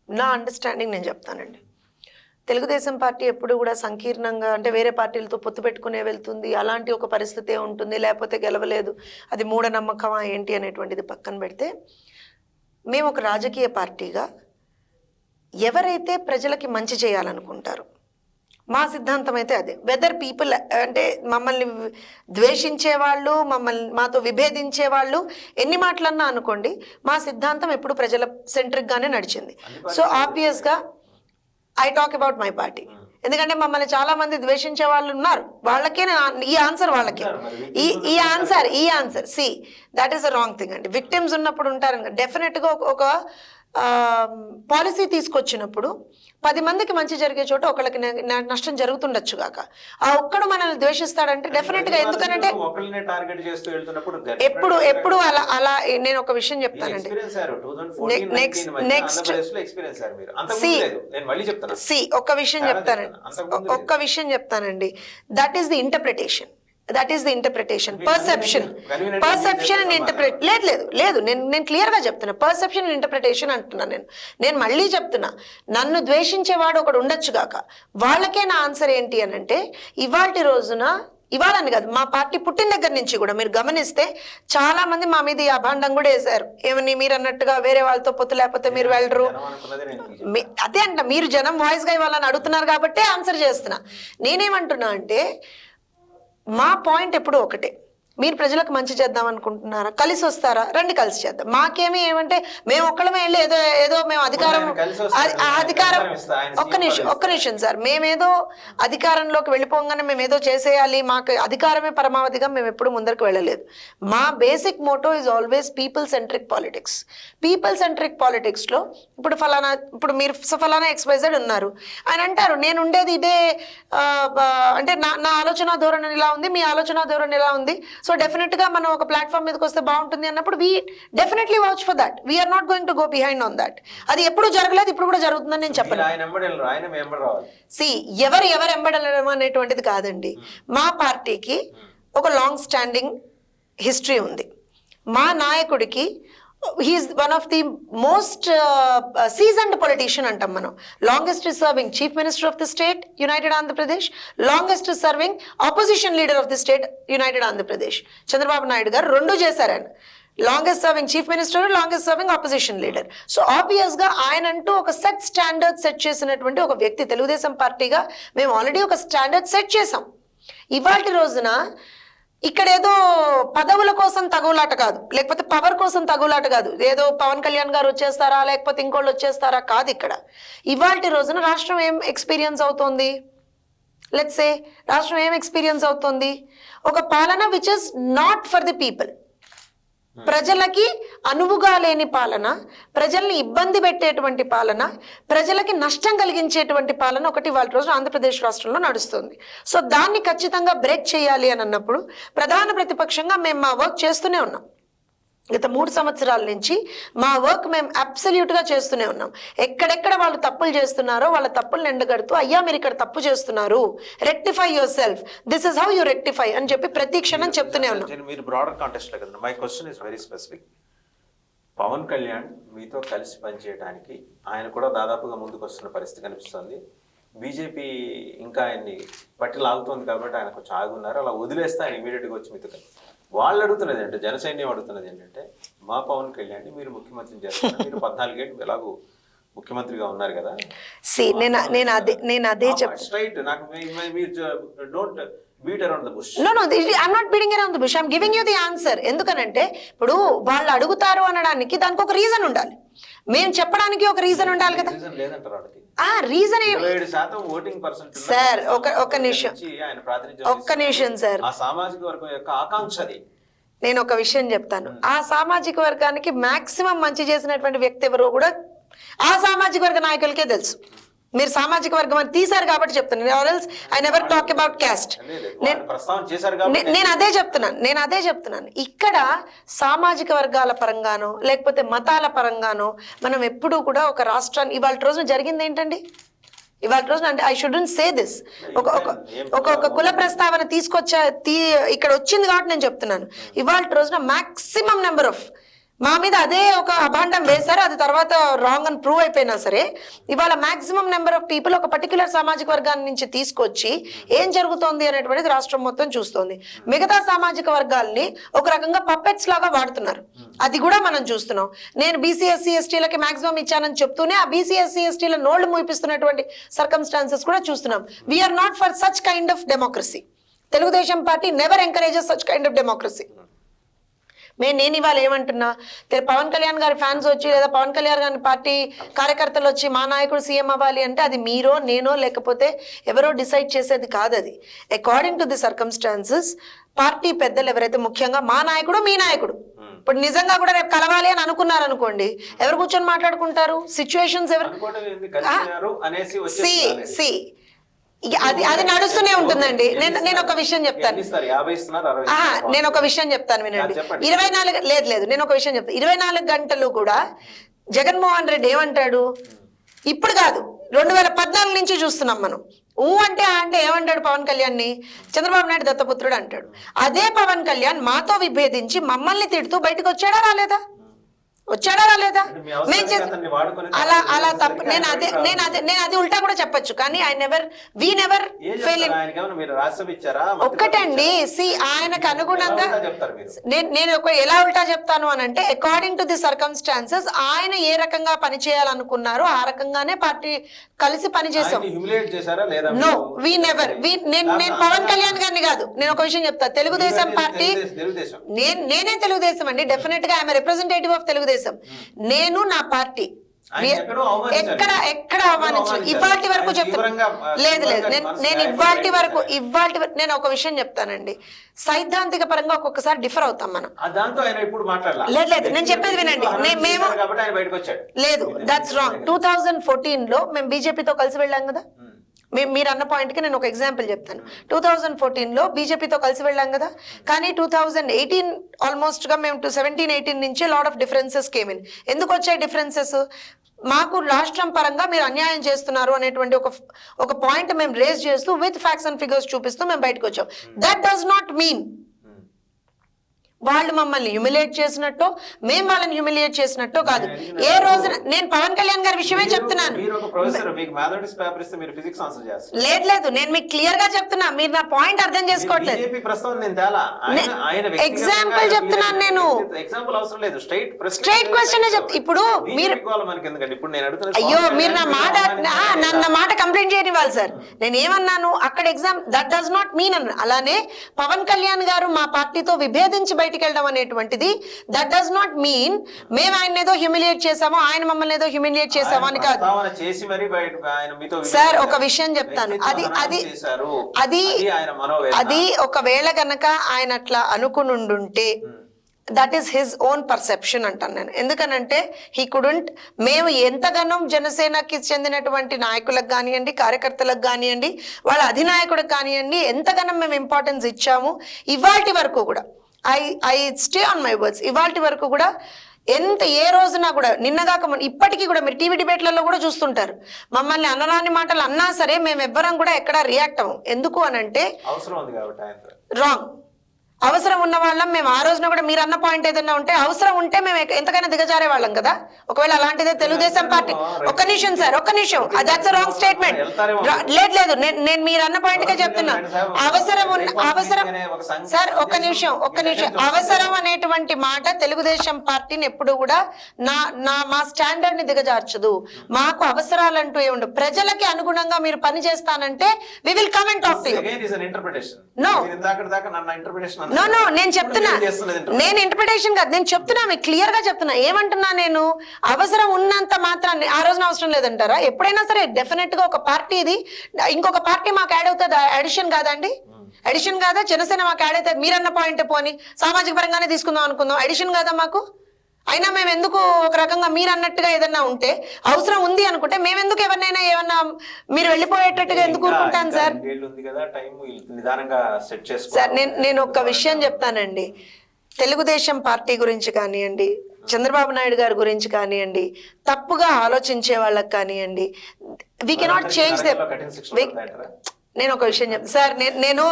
నా అండర్స్టాండింగ్ నేను చెప్తానండి. తెలుగుదేశం పార్టీ ఎప్పుడు కూడా సంకీర్ణంగా అంటే వేరే పార్టీలతో పొత్తు పెట్టుకునే వెళ్తుంది, అలాంటి ఒక పరిస్థితే ఉంటుంది, లేకపోతే గెలవలేదు, అది మూఢనమ్మకమా ఏంటి అనేటువంటిది పక్కన పెడితే, మేము ఒక రాజకీయ పార్టీగా ఎవరైతే ప్రజలకి మంచి చేయాలనుకుంటారో మా సిద్ధాంతం అయితే అదే. వెదర్ పీపుల్ అంటే మమ్మల్ని ద్వేషించే వాళ్ళు, మాతో విభేదించే వాళ్ళు ఎన్ని మాటలన్నా అనుకోండి, మా సిద్ధాంతం ఎప్పుడు ప్రజల సెంట్రిక్గానే నడిచింది. సో ఆబ్వియస్గా I talk about my party. ఎందుకంటే మమ్మల్ని చాలా మంది ద్వేషించే వాళ్ళు ఉన్నారు, వాళ్ళకే ఈ ఆన్సర్ వాళ్ళకే ఈ answer see that is a wrong thing అండి. విక్టిమ్స్ ఉన్నప్పుడు ఉంటారు. డెఫినెట్గా ఒక పాలసీ తీసుకొచ్చినప్పుడు 10 మందికి మంచి జరిగే చోట ఒకళ్ళకి నష్టం జరుగుతుండొచ్చు కాక, ఆ ఒక్కడు మనల్ని ద్వేషిస్తాడంటే డెఫినెట్గా, ఎందుకంటే ఎప్పుడు అలా నేను ఒక విషయం చెప్తానండి. ఒక్క విషయం చెప్తానండి. That is the interpretation. Perception and interpret లేదు నేను క్లియర్గా చెప్తున్నా. పర్సెప్షన్ అండ్ ఇంటర్ప్రిటేషన్ అంటున్నా. నేను మళ్ళీ చెప్తున్నా, నన్ను ద్వేషించేవాడు ఒకడు ఉండొచ్చు గాక, వాళ్ళకే నా ఆన్సర్ ఏంటి అని అంటే, ఇవాళని కాదు, మా పార్టీ పుట్టిన దగ్గర నుంచి కూడా మీరు గమనిస్తే చాలా మంది మా మీద ఈ అభాండం కూడా వేశారు. ఏమని మీరు అన్నట్టుగా వేరే వాళ్ళతో పొత్తు లేకపోతే మీరు వెళ్ళరు, అదే అంట, మీరు జనం వాయిస్గా ఇవ్వాలని అడుగుతున్నారు కాబట్టి ఆన్సర్ చేస్తున్నా. నేనేమంటున్నా అంటే, మా పాయింట్ ఎప్పుడు ఒకటే, మీరు ప్రజలకు మంచి చేద్దాం అనుకుంటున్నారా? కలిసి వస్తారా? రండి కలిసి చేద్దాం. మాకేమి ఏమంటే మేము ఒక్కడమే వెళ్ళి ఏదో ఏదో మేము అధికారం ఒక్క నిమిషం సార్, మేమేదో అధికారంలోకి వెళ్ళిపోగానే మేము ఏదో చేసేయాలి, మాకు అధికారమే పరమావధిగా మేము ఎప్పుడు ముందరకు వెళ్ళలేదు. మా basic Moto is always people centric politics. People centric politics లో ఇప్పుడు మీరు ఫలానా XYZ ఉన్నారు, ఆయన అంటారు నేను ఉండేది ఇదే, అంటే నా ఆలోచన ధోరణి ఇలా ఉంది, మీ ఆలోచన ధోరణి ఇలా ఉంది, సో డెఫినెట్ గా మనం ఒక ప్లాట్ఫామ్ మీదకి వస్తే బాగుంటుంది అన్నప్పుడు we definitely watch for that. We're not going to go behind on that. అది ఎప్పుడు జరగలేదు, ఇప్పుడు కూడా జరుగుతుందని నేను చెప్పను. ఎవరు ఎంబడలేడం అనేటువంటిది కాదండి. మా పార్టీకి ఒక లాంగ్ స్టాండింగ్ హిస్టరీ ఉంది. మా నాయకుడికి he is one of the most seasoned politician అంటాం మనం. Longest serving chief minister of the state united Andhra Pradesh, longest serving opposition leader of the state united Andhra Pradesh. Chandrababu Naidu గారు 2 చేశారు ఆయన. Longest serving chief minister, longest serving opposition leader. So obvious గా ఆయన అంటూ ఒక standard set చేసినటువంటి ఒక వ్యక్తి. తెలుగుదేశం పార్టీగా మేము ఆల్రెడీ ఒక స్టాండర్డ్ సెట్ చేసాం. ఇవాళ రోజున ఇక్కడ ఏదో పదవుల కోసం తగులాట కాదు, లేకపోతే పవర్ కోసం తగులాట కాదు, ఏదో పవన్ కళ్యాణ్ గారు వచ్చేస్తారా లేకపోతే ఇంకోళ్ళు వచ్చేస్తారా కాదు. ఇక్కడ ఇవాళ రోజున రాష్ట్రం ఏం ఎక్స్పీరియన్స్ అవుతోంది? లెట్స్ సే రాష్ట్రం ఏం ఎక్స్పీరియన్స్ అవుతుంది? ఒక పాలన which is not for the people. ప్రజలకి అనువుగా లేని పాలన, ప్రజల్ని ఇబ్బంది పెట్టేటువంటి పాలన, ప్రజలకి నష్టం కలిగించేటువంటి పాలన ఒకటి వాళ్ళ రోజు ఆంధ్రప్రదేశ్ రాష్ట్రంలో నడుస్తుంది. సో దాన్ని ఖచ్చితంగా బ్రేక్ చేయాలి అని అన్నప్పుడు ప్రధాన ప్రతిపక్షంగా మేము మా వర్క్ చేస్తూనే ఉన్నాం. గత 3 సంవత్సరాల నుంచి మా వర్క్ మేము అబ్సల్యూట్గా చేస్తూనే ఉన్నాం. ఎక్కడెక్కడ వాళ్ళు తప్పులు చేస్తున్నారో వాళ్ళ తప్పులను ఎండగడుతూ, అయ్యా మీరు ఇక్కడ తప్పు చేస్తున్నారు, rectify your self, this is how you rectify అని చెప్పి ప్రతి క్షణం చెప్తూనే ఉన్నాం. మీరు బ్రాడర్ కాంటెక్స్ట్ లో కదా, my question is very specific. Pawan Kalyan మీతో కలిసి పనిచేయడానికి ఆయన కూడా దాదాపుగా ముందుకు వస్తున్న పరిస్థితి కనిపిస్తుంది. బీజేపీ ఇంకా ఆయన్ని పట్టి లాగుతోంది కాబట్టి ఆయన కొంచెం ఆగున్నారు. అలా వదిలేస్తే ఆయన ఇమీడియట్గా వచ్చి మీతో కలిసి వాళ్ళు అడుగుతున్నది అంటే, జనసైన్యం అడుగుతున్నది ఏంటంటే, మా పవన్ కళ్యాణ్ మీరు ముఖ్యమంత్రిని చేస్తారు, మీరు 14 ఏళ్ళు ఎలాగూ ముఖ్యమంత్రిగా ఉన్నారు కదా. నేను అదే స్ట్రైట్ నాకు don't beat around the bush. No, I'm not beating around the bush. I'm giving you the answer. ఎందుకనంటే ఇప్పుడు వాళ్ళు అడుగుతారు అనడానికి దానికి ఒక రీజన్ ఉండాలి, మేము చెప్పడానికి ఒక రీజన్ ఉండాలి కదా. లేదంటారు వాళ్ళకి రీజన్ 27% ఓటింగ్ పర్సెంట్ సార్. ఒక్క నిమిషం సార్, ఆ సామాజిక వర్గం యొక్క ఆకాంక్ష అది. నేను ఒక విషయం చెప్తాను. ఆ సామాజిక వర్గానికి మాక్సిమం మంచి చేసినటువంటి వ్యక్తి ఎవరో కూడా ఆ సామాజిక వర్గ నాయకులకే తెలుసు. మీరు సామాజిక వర్గం అని తీశారు కాబట్టి చెప్తున్నాను. I never talk about caste. నేను అదే చెప్తున్నాను. ఇక్కడ సామాజిక వర్గాల పరంగానో లేకపోతే మతాల పరంగానో మనం ఎప్పుడూ కూడా ఒక రాష్ట్రాన్ని, ఇవాళ రోజున జరిగింది ఏంటండి? ఇవాళ రోజున అంటే ఐ షుడెంట్ సే దిస్, ఒక కుల ప్రస్తావన ఇక్కడ వచ్చింది కాబట్టి నేను చెప్తున్నాను. ఇవాళ రోజున మాక్సిమం నెంబర్ ఆఫ్ మా మీద అదే ఒక అభాండం వేశారు, అది తర్వాత రాంగ్ అని ప్రూవ్ అయిపోయినా సరే ఇవాళ మాక్సిమం నెంబర్ ఆఫ్ పీపుల్ ఒక పర్టికులర్ సామాజిక వర్గాన్ని నుంచి తీసుకొచ్చి ఏం జరుగుతోంది అనేటువంటిది రాష్ట్రం మొత్తం చూస్తోంది. మిగతా సామాజిక వర్గాల్ని ఒక రకంగా పప్పెట్స్ లాగా వాడుతున్నారు, అది కూడా మనం చూస్తున్నాం. నేను బీసీ ఎస్సీ ఎస్టీలకి మాక్సిమం ఇచ్చానని చెప్తూనే ఆ బీసీ ఎస్సీ ఎస్టీల నోళ్లు మూపిస్తున్నటువంటి సర్కమ్స్టాన్సెస్ కూడా చూస్తున్నాం. We're not for such kind of democracy. Telugu Desam party never encourages such kind of democracy. నేను ఇవాళ ఏమంటున్నా, పవన్ కళ్యాణ్ గారి ఫ్యాన్స్ వచ్చి లేదా పవన్ కళ్యాణ్ గారి పార్టీ కార్యకర్తలు వచ్చి మా నాయకుడు సీఎం అవ్వాలి అంటే అది మీరో నేనో లేకపోతే ఎవరో డిసైడ్ చేసేది కాదు. అది according to the circumstances party పెద్దలు ఎవరైతే, ముఖ్యంగా మా నాయకుడు మీ నాయకుడు ఇప్పుడు నిజంగా కూడా రేపు కలవాలి అని అనుకున్నారు అనుకోండి, ఎవరు కూర్చొని మాట్లాడుకుంటారు? సిచ్యువేషన్స్ ఎవరు అది నడుస్తూనే ఉంటుందండి. నేను ఒక విషయం చెప్తాను వినండి. 24 లేదు నేను ఒక విషయం చెప్తాను. 24 గంటలు కూడా జగన్మోహన్ రెడ్డి ఏమంటాడు? ఇప్పుడు కాదు, 2014 నుంచి చూస్తున్నాం మనం. అంటే ఏమంటాడు పవన్ కళ్యాణ్ని? చంద్రబాబు నాయుడు దత్తపుత్రుడు అంటాడు. అదే పవన్ కళ్యాణ్ మాతో విభేదించి మమ్మల్ని తిడుతూ బయటకు వచ్చాడా రాలేదా? వచ్చాడా రాలేదా? అంటే మీ అవసరానికి అతన్ని వాడుకొని అలా తప్పు. చేసేసరికి నేను అది ఉల్టా కూడా చెప్పొచ్చు, కానీ ఐ నెవర్ వి నెవర్ ఏం ఫెయిల్. చెప్తారు? ఆయనకి ఏమైనా మీరు రాజ్యసభ ఇచ్చారా? ఒక్కటండి, సి ఆయనకు అనుగుణంగా ఎలా చెప్తారు మీరు? నేను ఎలా ఉల్టా చెప్తాను అని అంటే, అకార్డింగ్ టు ది సర్కమ్స్టాన్సెస్ ఆయన ఏ రకంగా పని చేయాలనుకున్నారో ఆ రకంగానే పార్టీ కలిసి పనిచేసాం. ఆయన్ని humiliate చేశారా లేదా? No, we never. నేను పవన్ కళ్యాణ్ గారిని కాదు, నేను ఒక విషయం చెప్తా. తెలుగుదేశం పార్టీ, తెలుగుదేశం నేనే తెలుగుదేశం అండి, డెఫినెట్ గా ఐఎమ్ రిప్రజెంటేటివ్ ఆఫ్ తెలుగుదేశం. నేను నా పార్టీ ఎక్కడ అవమానించలేదు ఇవాళ వరకు చెప్తాను. లేదు నేను నేను ఒక విషయం చెప్తానండి, సైద్ధాంతిక పరంగా ఒక్కొక్కసారి డిఫర్ అవుతాం మనం. లేదు నేను చెప్పేది వినండి. మేము లేదు, దట్స్ రాంగ్. 2014 లో మేము బీజేపీతో కలిసి వెళ్ళాం కదా. మీరు అన్న పాయింట్కి నేను ఒక ఎగ్జాంపుల్ చెప్తాను. 2014 లో బీజేపీతో కలిసి వెళ్ళాం కదా, కానీ 2018 ఆల్మోస్ట్ గా మేము 17-18 నుంచి lot of differences came in. ఎందుకు వచ్చాయి డిఫరెన్సెస్? మాకు రాష్ట్రం పరంగా మీరు అన్యాయం చేస్తున్నారు అనేటువంటి ఒక పాయింట్ మేము రేజ్ చేస్తూ విత్ ఫ్యాక్ట్స్ అండ్ ఫిగర్స్ చూపిస్తూ మేము బయటకు వచ్చాం. దట్ డస్ నాట్ మీన్ వాళ్ళు మమ్మల్ని హ్యూమిలియేట్ చేసినట్టు, మేము వాళ్ళని హ్యూమిలియేట్ చేసినట్టు కాదు. ఏ రోజున నేను పవన్ కళ్యాణ్ గారి విషయమే చెప్తున్నాను. లేదు నేను మీకు క్లియర్ గా చెప్తున్నా, మీరు నా పాయింట్ అర్థం చేసుకోవట్లేదు. ఎగ్జాంపుల్ చెప్తున్నాను నేను, స్ట్రైట్ క్వశ్చన్ చెప్తా. ఇప్పుడు మీరు అయ్యో మీరు నా మాట కంప్లైంట్ చేయనివ్వాలి సార్. నేను ఏమన్నాను అక్కడ దట్ డస్ నాట్ మీన్ అన్న. అలానే పవన్ కళ్యాణ్ గారు మా పార్టీతో విభేదించి బయటికి వెళ్ళడం అనేటువంటిది దట్ డస్ నాట్ మీన్ మేము ఆయన ఏదో హ్యూమిలియేట్ చేసామో, ఆయన మమ్మల్ని ఏదో హ్యూమిలియేట్ చేసామో అని కాదు సార్. ఒక విషయం చెప్తాను, అది ఒకవేళ గనక ఆయన అట్లా అనుకునుండుంటే that is his own perception అంటాను నేను. ఎందుకనంటే హీ కుడెంట్, మేము ఎంతగానో జనసేనకి చెందినటువంటి నాయకులకు కానివ్వండి, కార్యకర్తలకు కానివ్వండి, వాళ్ళ అధినాయకుడికి కానివ్వండి, ఎంతగానో మేము ఇంపార్టెన్స్ ఇచ్చాము. ఇవాల్టి వరకు కూడా I stay on my words, ఇవాల్టి వరకు కూడా ఏ రోజున కూడా నిన్నగాక ఇప్పటికీ కూడా మీరు టీవీ డిబేట్లలో కూడా చూస్తుంటారు, మమ్మల్ని అనరాని మాటలు అన్నా సరే మేము ఎవ్వరం కూడా ఎక్కడ రియాక్ట్ అవ్వం. ఎందుకు అనంటే రాంగ్. అవసరం ఉన్న వాళ్ళం మేము. ఆ రోజున కూడా మీరు అన్న పాయింట్ ఏదైనా ఉంటే అవసరం ఉంటే మేము ఎంతకైనా దిగజారే వాళ్ళం కదా. ఒకవేళ అలాంటిదే తెలుగుదేశం పార్టీ. ఒక్క నిమిషం సార్, ఒక్క నిమిషం, దట్స్ రాంగ్ స్టేట్మెంట్. లేదు నేను మీరు అన్న పాయింట్ గా చెప్తున్నా. అవసరం సార్, ఒక్క నిమిషం. అవసరం అనేటువంటి మాట తెలుగుదేశం పార్టీని ఎప్పుడు కూడా మా స్టాండర్డ్ ని దిగజార్చదు. మాకు అవసరాలంటూ ఏముండవు. ప్రజలకి అనుగుణంగా మీరు పని చేస్తానంటే we will come and talk to you. No నేను చెప్తున్నా, నేను ఇంటర్ప్రిటేషన్ కాదు, నేను చెప్తున్నా, మీకు క్లియర్ గా చెప్తున్నా. ఏమంటున్నా నేను, అవసరం ఉన్నంత మాత్రాన్ని ఆ రోజున అవసరం లేదంటారా? ఎప్పుడైనా సరే డెఫినెట్ గా ఒక పార్టీ ఇది ఇంకొక పార్టీ మాకు యాడ్ అవుతుంది, అడిషన్ కాదండి? అడిషన్ కాదా? జనసేన మాకు యాడ్ అవుతుంది. మీరన్న పాయింట్ పోని సామాజిక పరంగానే తీసుకుందాం అనుకుందాం, అడిషన్ కాదా మాకు? అయినా మేము ఎందుకు ఒక రకంగా మీరు అన్నట్టుగా ఏదన్నా ఉంటే అవసరం ఉంది అనుకుంటే మేమెందుకు ఎవరినైనా ఏమన్నా మీరు వెళ్ళిపోయేటట్టుగా ఎందుకు ఊరుకుంటాను సార్? సార్ నేను ఒక విషయం చెప్తానండి, తెలుగుదేశం పార్టీ గురించి కానివ్వండి, చంద్రబాబు నాయుడు గారి గురించి కానివ్వండి, తప్పుగా ఆలోచించే వాళ్ళకి కానివ్వండి, వీ కెనాట్ చేంజ్ ద. నేను ఒక విషయం చెప్తాను సార్, నేను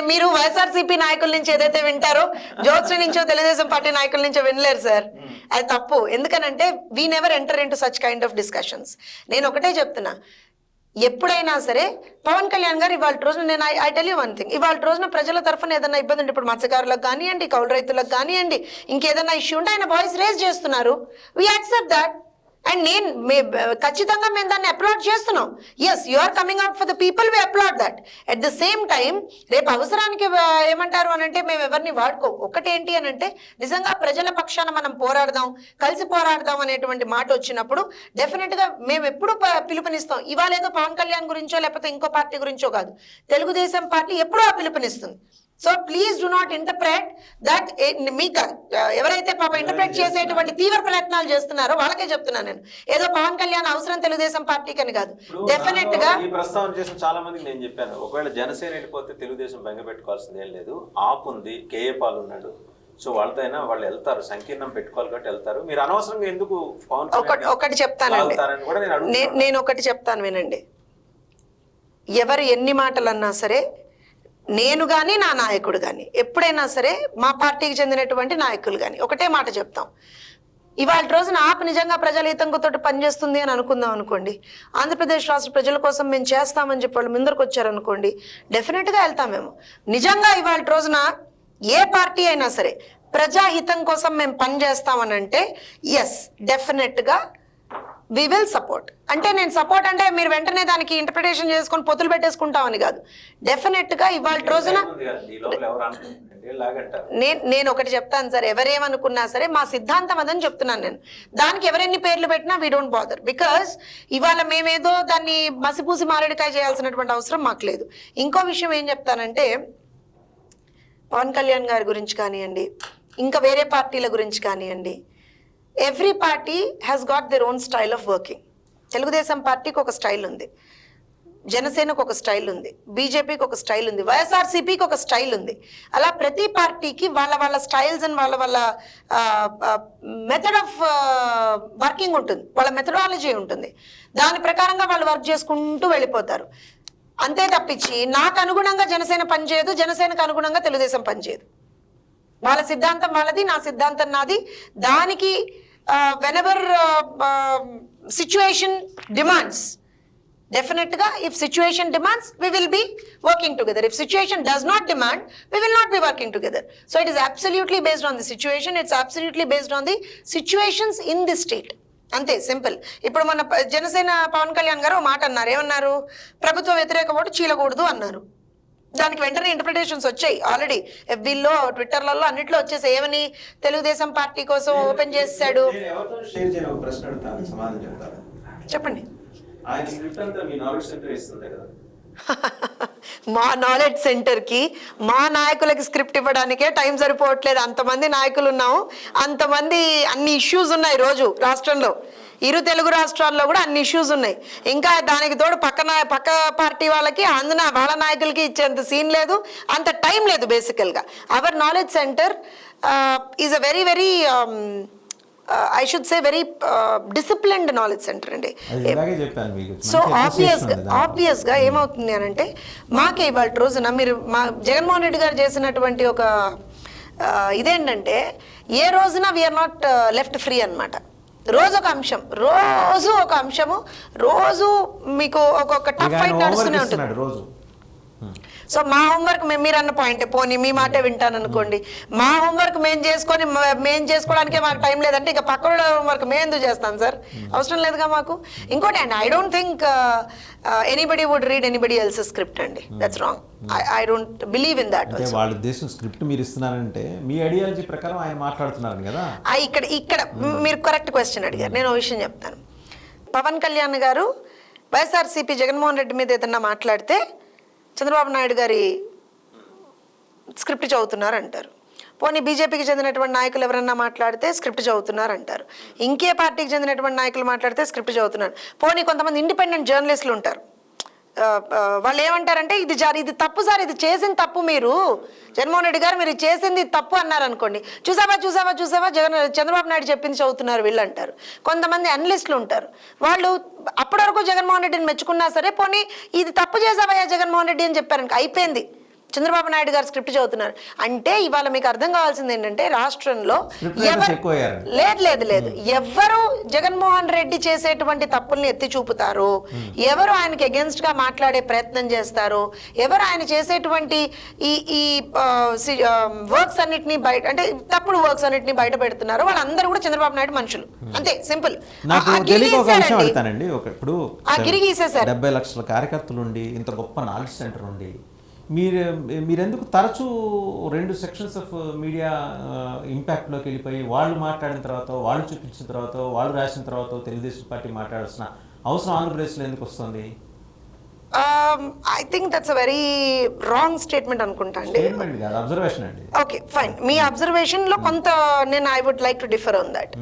మీరు వైఎస్ఆర్సీపీ నాయకుల నుంచి ఏదైతే వింటారో జ్యోత్స్న నుంచో తెలుగుదేశం పార్టీ నాయకుల నుంచో వినలేరు సార్. అది తప్పు. ఎందుకనంటే we never enter in to such kind of discussions. నేను ఒకటే చెప్తున్నా, ఎప్పుడైనా సరే పవన్ కళ్యాణ్ గారు ఇవాళ రోజున నేను I tell you one thing, ఇవాళ రోజున ప్రజల తరఫున ఏదైనా ఇబ్బంది ఉంటే, ఇప్పుడు మత్స్యకారులకు కానివ్వండి, కౌలు రైతులకు కానివ్వండి, ఇంకేదైనా ఇష్యూ ఉంటే ఆయన వాయిస్ రేజ్ చేస్తున్నారు. We accept that. అండ్ నేను ఖచ్చితంగా మేము దాన్ని అప్లాడ్ చేస్తున్నాం. Yes, you are coming out for the people, we applaud that. At the same time రేపు అవసరానికి ఏమంటారు అనంటే మేము ఎవరిని వాడుకో. ఒకటి ఏంటి అని అంటే నిజంగా ప్రజల పక్షాన మనం పోరాడదాం, కలిసి పోరాడదాం అనేటువంటి మాట వచ్చినప్పుడు డెఫినెట్ గా మేము ఎప్పుడు పిలుపునిస్తాం. ఇవాళ ఏదో పవన్ కళ్యాణ్ గురించో లేకపోతే ఇంకో పార్టీ గురించో కాదు, తెలుగుదేశం పార్టీ ఎప్పుడూ ఆ పిలుపునిస్తుంది. So please do not interpret that. మీకు ఎవరైతే పాప ఇంటర్ప్రెట్ చేసేటువంటి తీవ్ర ప్రయత్నాలు చేస్తున్నారో వాళ్ళకే చెప్తున్నాను నేను, ఏదో పవన్ కళ్యాణ్ అవసరం తెలుగుదేశం పార్టీకి అని కాదు. డెఫినెట్ గా ఈ ప్రస్తావన చేసిన చాలా మందికి నేను చెప్పాను, ఒకవేళ జనసేన వెళ్ళిపోతే తెలుగుదేశం బెంగ పెట్టుకోవాల్సింది ఏం లేదు. ఆప్ ఉంది, కేఏ పాల్ ఉన్నాడు, సో వాళ్ళతో అయినా వాళ్ళు వెళ్తారు, సంకీర్ణం పెట్టుకోవాలి కాబట్టి వెళ్తారు. మీరు అనవసరంగా ఎందుకు పవన్ ఒకటి చెప్తానండి, నేను ఒకటి చెప్తాను వినండి. ఎవరు ఎన్ని మాటలు అన్నా సరే, నేను కానీ నా నాయకుడు కానీ ఎప్పుడైనా సరే, మా పార్టీకి చెందినటువంటి నాయకులు కానీ ఒకటే మాట చెప్తాం, ఇవాళ రోజున ఆప్ నిజంగా ప్రజల హితంతో పనిచేస్తుంది అని అనుకుందాం అనుకోండి, ఆంధ్రప్రదేశ్ రాష్ట్ర ప్రజల కోసం మేము చేస్తామని చెప్పి వాళ్ళు ముందరకు వచ్చారనుకోండి, డెఫినెట్గా వెళ్తాం మేము. నిజంగా ఇవాళ రోజున ఏ పార్టీ అయినా సరే ప్రజాహితం కోసం మేము పనిచేస్తామని అంటే ఎస్, డెఫినెట్గా వి విల్ సపోర్ట్. అంటే నేను సపోర్ట్ అంటే మీరు వెంటనే దానికి ఇంటర్ప్రిటేషన్ చేసుకొని పొత్తులు పెట్టేసుకుంటామని కాదు. డెఫినెట్గా ఇవాళ రోజున నేను ఒకటి చెప్తాను సార్, ఎవరేమనుకున్నా సరే మా సిద్ధాంతం అదని చెప్తున్నాను నేను. దానికి ఎవరెన్ని పేర్లు పెట్టినా వీ డోంట్ బాదర్, బికాస్ ఇవాళ మేమేదో దాన్ని మసిపూసి మారేడుకాయ చేయాల్సినటువంటి అవసరం మాకు లేదు. ఇంకో విషయం ఏం చెప్తానంటే, పవన్ కళ్యాణ్ గారి గురించి కానివ్వండి, ఇంకా వేరే పార్టీల గురించి కానివ్వండి, every party has got their own style of working. Telugu Desam పార్టీకి ఒక స్టైల్ ఉంది, జనసేనకు ఒక స్టైల్ ఉంది, బీజేపీకి ఒక స్టైల్ ఉంది, వైఎస్ఆర్సీపీకి ఒక స్టైల్ ఉంది. అలా ప్రతి పార్టీకి వాళ్ళ వాళ్ళ స్టైల్స్ అండ్ వాళ్ళ వాళ్ళ మెథడ్ ఆఫ్ వర్కింగ్ ఉంటుంది, వాళ్ళ మెథడాలజీ ఉంటుంది. దాని ప్రకారంగా వాళ్ళు వర్క్ చేసుకుంటూ వెళ్ళిపోతారు. అంతే తప్పించి నాకు అనుగుణంగా జనసేన పనిచేయదు, జనసేనకు అనుగుణంగా తెలుగుదేశం పనిచేయదు. వాళ్ళ సిద్ధాంతం వాళ్ళది, నా సిద్ధాంతం నాది. దానికి whenever situation demands, definitely if situation demands we will be working together. If situation does not demand, we will not be working together. So it is absolutely based on the situation, it's absolutely based on the situations in the state. అంతే simple. ఇప్పుడు మన జనసేన పవన్ కళ్యాణ్ గారు మాట అన్నారు, ఏమన్నారు, ప్రభుత్వ వ్యతిరేక vote చీలకూడదు అన్నారు. దానికి వెంటనే ఇంటర్ప్రిటేషన్స్ వచ్చాయి ఆల్రెడీ, ఎఫ్బీలో ట్విట్టర్లలో అన్నిట్లో వచ్చేసి. ఏమని, తెలుగుదేశం పార్టీ కోసం ఓపెన్ చేశాడు. చెప్పండి. మా నాలెడ్జ్ సెంటర్కి మా నాయకులకి స్క్రిప్ట్ ఇవ్వడానికే టైం సరిపోవట్లేదు. అంతమంది నాయకులు ఉన్నాము, అంతమంది అన్ని ఇష్యూస్ ఉన్నాయి రోజు రాష్ట్రంలో. ఇరు తెలుగు రాష్ట్రాల్లో కూడా అన్ని ఇష్యూస్ ఉన్నాయి. ఇంకా దానికి తోడు పక్క పార్టీ వాళ్ళకి అందున వాళ్ళ నాయకులకి ఇచ్చేంత సీన్ లేదు, అంత టైం లేదు. బేసికల్గా our knowledge centre is a very very I should say very disciplined knowledge centre అండి. సో ఆబ్వియస్గా ఏమవుతుంది అని అంటే, మాకే ఇవాళ రోజున మీరు మా జగన్మోహన్ రెడ్డి గారు చేసినటువంటి ఒక ఇదేంటంటే, ఏ రోజున వీఆర్ నాట్ లెఫ్ట్ ఫ్రీ అనమాట. రోజు ఒక అంశం, రోజు ఒక అంశము, రోజు మీకు ఒక్కొక్క టఫ్ ఫైట్ నడుస్తూనే ఉంటుంది రోజు. సో మా హోంవర్క్ మీరు అన్న పాయింట్, పోనీ మీ మాటే వింటాను అనుకోండి, మా హోంవర్క్ మేము చేసుకోవడానికే మాకు టైం లేదంటే ఇక పక్క హోంవర్క్ మేము ఎందుకు చేస్తాం సార్? అవసరం లేదుగా మాకు. ఇంకోటి అండి, I don't think anybody would read anybody else script అండి. That's wrong. I don't believe in that. వాళ్ళ దేశం స్క్రిప్ట్ మీరు ఇస్తున్నారంటే మీ ఐడియాలజీ ప్రకారం ఆయన మాట్లాడుతున్నారు కదా. ఇక్కడ మీరు కరెక్ట్ క్వశ్చన్ అడిగారు. నేను ఒక విషయం చెప్తాను. పవన్ కళ్యాణ్ గారు వైఎస్ఆర్సీపీ జగన్మోహన్ రెడ్డి మీద ఏదన్నా మాట్లాడితే చంద్రబాబు నాయుడు గారి స్క్రిప్ట్ చదువుతున్నారు అంటారు. పోనీ బీజేపీకి చెందినటువంటి నాయకులు ఎవరన్నా మాట్లాడితే స్క్రిప్ట్ చదువుతున్నారు అంటారు. ఇంకే పార్టీకి చెందినటువంటి నాయకులు మాట్లాడితే స్క్రిప్ట్ చదువుతున్నారు. పోనీ కొంతమంది ఇండిపెండెంట్ జర్నలిస్టులు ఉంటారు, వాళ్ళు ఏమంటారంటే ఇది తప్పు సార్, ఇది చేసిన తప్పు, మీరు జగన్మోహన్ రెడ్డి గారు మీరు చేసింది తప్పు అన్నారు అనుకోండి, చూసావా చంద్రబాబు నాయుడు చెప్పింది చదువుతున్నారు వీళ్ళు అంటారు. కొంతమంది అనలిస్టులు ఉంటారు, వాళ్ళు అప్పటి వరకు జగన్మోహన్ రెడ్డిని మెచ్చుకున్నా సరే, పోనీ ఇది తప్పు చేసావయ్యా జగన్మోహన్ రెడ్డి అని చెప్పారు, అయిపోయింది, చంద్రబాబు నాయుడు గారు స్క్రిప్ట్ చదువుతున్నారు. అంటే ఇవాళ మీకు అర్థం కావాల్సింది ఏంటంటే, రాష్ట్రంలో లేదు ఎవరు జగన్మోహన్ రెడ్డి చేసేటువంటి తప్పుల్ని ఎత్తి చూపుతారో, ఎవరు ఆయనకి అగెన్స్ట్ గా మాట్లాడే ప్రయత్నం చేస్తారో, ఎవరు ఆయన చేసేటువంటి ఈ వర్క్స్ అన్నిటిని బయట, అంటే తప్పుడు వర్క్స్ అన్నిటిని బయట పెడుతున్నారో, వాళ్ళందరూ కూడా చంద్రబాబు నాయుడు మనుషులు. అంతే సింపుల్. ఆ గిరి గీసేశారు. 70 లక్షల కార్యకర్తలు ఉండి, ఇంత గొప్ప నాలెడ్జ్ సెంటర్ ఉండి, మీరెందుకు తరచూ 2 సెక్షన్స్ ఆఫ్ మీడియా ఇంపాక్ట్లోకి వెళ్ళిపోయి, వాళ్ళు మాట్లాడిన తర్వాత, వాళ్ళు చూపించిన తర్వాత, వాళ్ళు రాసిన తర్వాత తెలుగుదేశం పార్టీ మాట్లాడాల్సిన అవసరం ఆంధ్రప్రదేశ్లో ఎందుకు వస్తుంది? I think that's a very wrong statement అనుకుంటా అండి. అబ్జర్వేషన్ అండి. ఓకే ఫైన్, మీ అబ్జర్వేషన్లో కొంత నేను I would like to differ on that.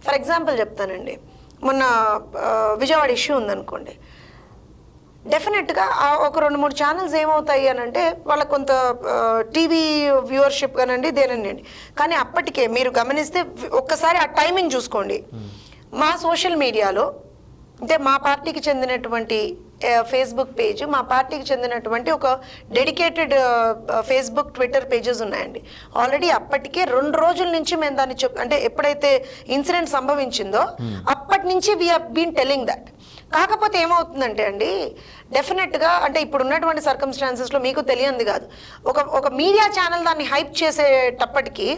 For example చెప్తానండి, మొన్న విజయవాడ ఇష్యూ ఉందనుకోండి, డెఫినెట్గా ఒక 2-3 ఛానల్స్ ఏమవుతాయి అని అంటే, వాళ్ళకు కొంత టీవీ వ్యూవర్షిప్ కానండి దేనండి, కానీ అప్పటికే మీరు గమనిస్తే ఒక్కసారి ఆ టైమింగ్ చూసుకోండి. మా సోషల్ మీడియాలో అంటే మా పార్టీకి చెందినటువంటి ఫేస్బుక్ పేజ్, మా పార్టీకి చెందినటువంటి ఒక డెడికేటెడ్ ఫేస్బుక్ ట్విట్టర్ పేజెస్ ఉన్నాయండి. ఆల్రెడీ అప్పటికే 2 రోజుల నుంచి మేము దాన్ని అంటే ఎప్పుడైతే ఇన్సిడెంట్ సంభవించిందో అప్పటి నుంచి వీఆర్ బీన్ టెల్లింగ్ దట్. కాకపోతే ఏమవుతుందంటే అండి, డెఫినెట్గా అంటే ఇప్పుడు ఉన్నటువంటి సర్కమ్స్టాన్సెస్లో మీకు తెలియంది కాదు, ఒక మీడియా ఛానల్ దాన్ని హైప్ చేసేటప్పటికి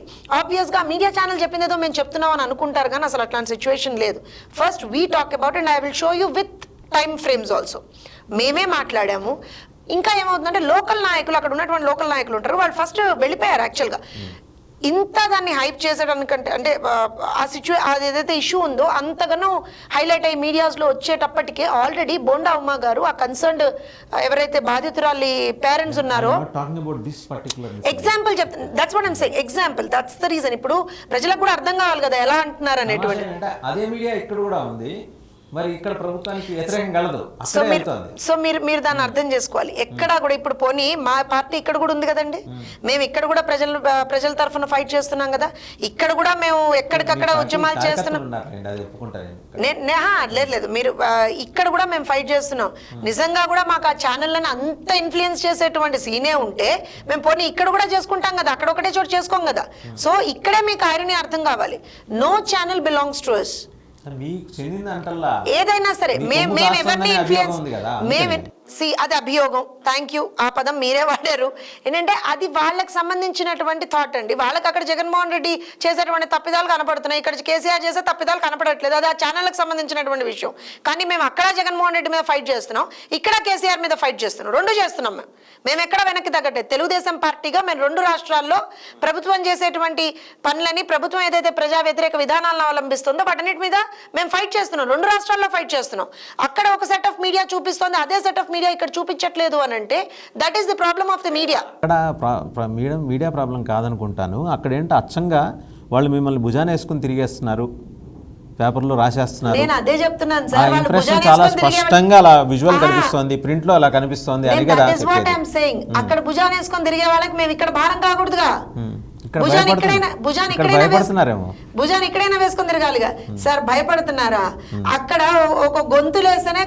ఆబ్వియస్గా మీడియా ఛానల్ చెప్పింది ఏదో మేము చెప్తున్నాం అని అనుకుంటారు, కానీ అసలు అట్లాంటి సిచ్యువేషన్ లేదు. First we talk about and I will show you with time frames also. మేమే మాట్లాడాము. ఇంకా ఏమవుతుందంటే లోకల్ నాయకులు, అక్కడ ఉన్నటువంటి లోకల్ నాయకులు ఉంటారు, వాళ్ళు ఫస్ట్ వెళ్ళిపోయారు యాక్చువల్గా. ఇంత దాన్ని హైప్ చేసేటనికంటే అంటే అది ఏదైతే ఇష్యూ ఉందో అంతగానో హైలైట్ అయ్యి మీడియాస్లో వచ్చేటప్పటికే ఆల్రెడీ బోండా ఉమ్మ గారు ఆ కన్సర్న్డ్ ఎవరైతే బాధితురాలి పేరెంట్స్ ఉన్నారో ఎగ్జాంపుల్ చెప్తాను. That's what I'm saying, example, that's the reason. ఇప్పుడు ప్రజలకు కూడా అర్థం కావాలి కదా ఎలా అంటున్నారు అనేటువంటి. అదే మీడియా ఇక్కడ కూడా ఉంది, మరి ఇక్కడ ప్రభుత్వానికి వ్యతిరేకం కలదు. సో మీరు దాన్ని అర్థం చేసుకోవాలి. ఎక్కడ కూడా ఇప్పుడు పోనీ మా పార్టీ ఇక్కడ కూడా ఉంది కదండి, మేము ఇక్కడ కూడా ప్రజల తరఫున ఫైట్ చేస్తున్నాం కదా, ఇక్కడ కూడా మేము ఎక్కడికక్కడ ఉద్యమాలు చేస్తున్నాం. లేదు మీరు ఇక్కడ కూడా మేము ఫైట్ చేస్తున్నాం. నిజంగా కూడా మాకు ఆ ఛానళ్ళని అంత ఇన్ఫ్లుయెన్స్ చేసేటువంటి సీనే ఉంటే మేము పోనీ ఇక్కడ కూడా చేసుకుంటాం కదా, అక్కడ ఒకటే చోటు చేసుకోం కదా. సో ఇక్కడే మీకు ఐరనీ అర్థం కావాలి. No channel belongs to us. ఏదైనా సరే మేము ఎవరిని ఇన్ఫ్లుయెన్స్ అది అభియోగం. థ్యాంక్ యూ, ఆ పదం మీరే వాడారు. ఏంటంటే అది వాళ్ళకి సంబంధించినటువంటి థాట్ అండి. వాళ్ళకి అక్కడ జగన్మోహన్ రెడ్డి చేసేటువంటి తప్పిదాలు కనపడుతున్నాయి, ఇక్కడ కేసీఆర్ చేసే తప్పిదాలు కనపడట్లేదు. అది ఆ ఛానల్కి సంబంధించినటువంటి విషయం. కానీ మేము అక్కడ జగన్మోహన్ రెడ్డి మీద ఫైట్ చేస్తున్నాం, ఇక్కడ కేసీఆర్ మీద ఫైట్ చేస్తున్నాం. 2 చేస్తున్నాం. మేము ఎక్కడ వెనక్కి తగ్గట్లేదు. తెలుగుదేశం పార్టీగా మేము 2 రాష్ట్రాల్లో ప్రభుత్వం చేసేటువంటి పనులని, ప్రభుత్వం ఏదైతే ప్రజా వ్యతిరేక విధానాలను అవలంబిస్తుందో వాటన్నిటి మీద మేము ఫైట్ చేస్తున్నాం. 2 రాష్ట్రాల్లో ఫైట్ చేస్తున్నాం. అక్కడ ఒక సెట్ ఆఫ్ మీడియా చూపిస్తుంది, అదే సెట్ ఆఫ్ మీడియా ఇక్కడ చూపించట్లేదు అని అంటే that is the problem of the media. అక్కడ మీడియా ప్రాబ్లం కాదనుకుంటాను. అక్కడ ఏంటో అచ్చంగా వాళ్ళు మిమ్మల్ని భుజాన వేసుకుని తిరిగేస్తున్నారు, పేపర్లో రాసేస్తున్నారు. నేను అదే చెప్తున్నాను సార్, ఇంప్రెషన్ చాలా స్పష్టంగా అలా విజువల్ కనిపిస్తోంది, ప్రింట్ లో అలా కనిపిస్తోంది. అది కదా అక్కడ భుజాన వేసుకొని తిరిగే వాళ్ళకి మేము ఇక్కడ భారం కాకూడదుగా. భుజాన్ని ఇక్కడైనా వేసుకొని తిరగాలిగా సార్. భయపడుతున్నారా? అక్కడ ఒక గొంతులేస్తేనే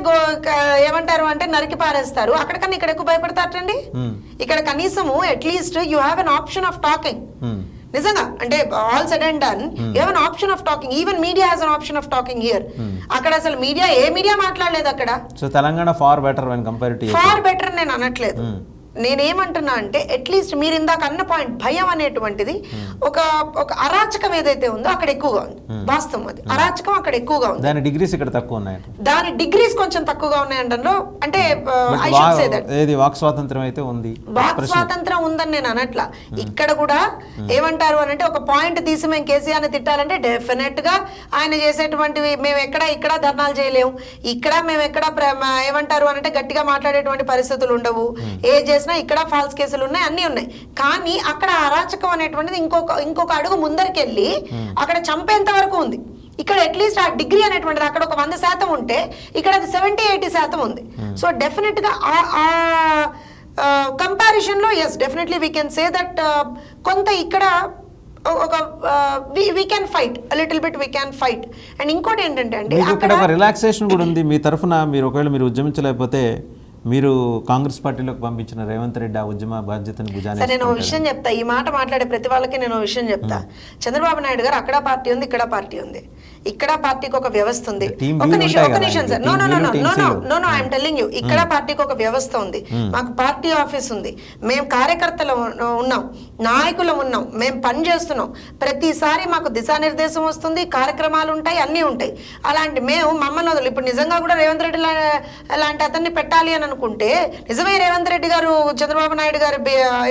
ఏమంటారు అంటే నరికి పారేస్తారు. అక్కడికన్నా ఇక్కడ ఎక్కువ భయపడతారండి. ఇక్కడ కనీసము at least you have an option of talking. నిజంగా అంటే all said and done you have an option of talking. Even media has an option of talking here. అక్కడ అసలు ఏ మీడియా మాట్లాడలేదు అక్కడ. So Telangana far better when compare to far better నేను అనట్లేదు. నేనేమంటున్నా అంటే అట్లీస్ట్ మీరు ఇందాక అన్న పాయింట్, భయం అనేటువంటిది ఒక అరాచకం ఏదైతే ఉందో అక్కడ ఎక్కువగా ఉంది. వాస్తవం అది అరాచకం అక్కడ ఎక్కువగా ఉంది. దాని డిగ్రీస్ ఇక్కడ తక్కువ ఉన్నాయి. దాని డిగ్రీస్ కొంచెం తక్కువగా ఉన్నాయంటలో అంటే వాక్ స్వాతంత్రం అయితే ఉంది. వాక్ స్వాతంత్రం ఉందని నేను అనట్లా. ఇక్కడ కూడా ఏమంటారు అని అంటే ఒక పాయింట్ తీసి మేము కేసీఆర్ ని తిట్టాలంటే డెఫినెట్ గా ఆయన చేసేటువంటివి మేము ఇక్కడ ధర్నాలు చేయలేము. ఇక్కడ మేము ఏమంటారు అని అంటే గట్టిగా మాట్లాడేటువంటి పరిస్థితులు ఉండవు. ఇక్కడ ఫాల్స్ కేసులు ఉన్నాయి, అన్ని ఉన్నాయి. కానీ అక్కడ అరాచకం అనేటువంటిది ఇంకొక అడుగు ముందరికెళ్ళి అక్కడ చంపేంత వరకు ఉంది. ఇక్కడ అట్లీస్ట్ ఆ డిగ్రీ అనేటువంటిది అక్కడ ఒక 100% ఉంటే ఇక్కడ అది 70-80% ఉంది. సో డెఫినెట్ గా ఆ కంపారిజన్ లో yes definitely we can say that కొంత ఇక్కడ ఒక we can fight little bit, we can fight. And ఇంకోటి ఏంటంటే అండి అక్కడ ఒక రిలాక్సేషన్ కూడా ఉంది మీ తరఫున. ఒకవేళ మీరు ఉద్యమించలేకపోతే మీరు కాంగ్రెస్ పార్టీలోకి పంపించిన రేవంత్ రెడ్డి ఆ ఉద్యమ బాధ్యతను భుజాన్ని. నేను ఒక విషయం చెప్తా, ఈ మాట మాట్లాడే ప్రతి వాళ్ళకి నేను ఒక విషయం చెప్తా. చంద్రబాబు నాయుడు గారు అక్కడ పార్టీ ఉంది, ఇక్కడ పార్టీ ఉంది. ఇక్కడ పార్టీకి ఒక వ్యవస్థ ఉంది. ఒక నిమిషం sir, no I'm telling you, ఇక్కడ పార్టీకి ఒక వ్యవస్థ ఉంది, మాకు పార్టీ ఆఫీస్ ఉంది, మేము కార్యకర్తలు ఉన్నాం, నాయకులు ఉన్నాం, మేము పని చేస్తున్నాం. ప్రతిసారి మాకు దిశానిర్దేశం వస్తుంది, కార్యక్రమాలు ఉంటాయి, అన్నీ ఉంటాయి. అలాంటి మేము మమ్మల్ని వదలు. ఇప్పుడు నిజంగా కూడా రేవంత్ రెడ్డి లాంటి అతన్ని పెట్టాలి అని అనుకుంటే నిజమే రేవంత్ రెడ్డి గారు చంద్రబాబు నాయుడు గారు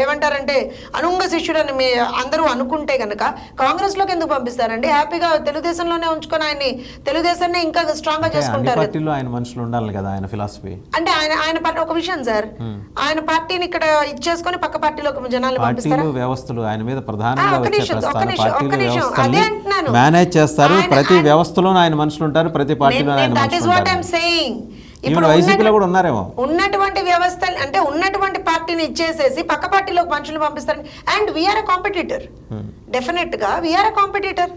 ఏమంటారంటే అనుంగ శిష్యుడని మీ అందరూ అనుకుంటే గనక కాంగ్రెస్ లోకి ఎందుకు పంపిస్తారండి? హ్యాపీగా తెలుగుదేశంలోనే ఉంచుకొని ఆయన్ని తెలుగుదేశాన్ని ఇంకా స్ట్రాంగ్ గా చేసుకుంటారు. ఆయన మనుషులు ఉండాలి కదా, ఆయన ఫిలాసఫీ అంటే ఆయన పార్టీ ఒక విషయం సార్, ఆయన పార్టీని ఇక్కడ ఇచ్చేసుకొని పక్క పార్టీలోకి జనాలు పంపిస్తారు. వ్యవస్థలు ఆయన మీద ప్రధానంగా అదే అంటున్నాను, మేనేజ్ చేస్తారు. ప్రతి వ్యవస్థలో ఆయన మనుషులు ఉంటారు, ప్రతి పార్టీలో ఆయన మనుషులు ఉంటారు. ఇప్పుడు కూడా ఉన్నారేమో ఉన్నటువంటి వ్యవస్థ అంటే ఉన్నటువంటి పార్టీని ఇచ్చేసేసి పక్క పార్టీలోకి మనుషులు పంపిస్తారు. And we're a competitor, definite గా వీఆర్ ఎ కాంపిటీటర్.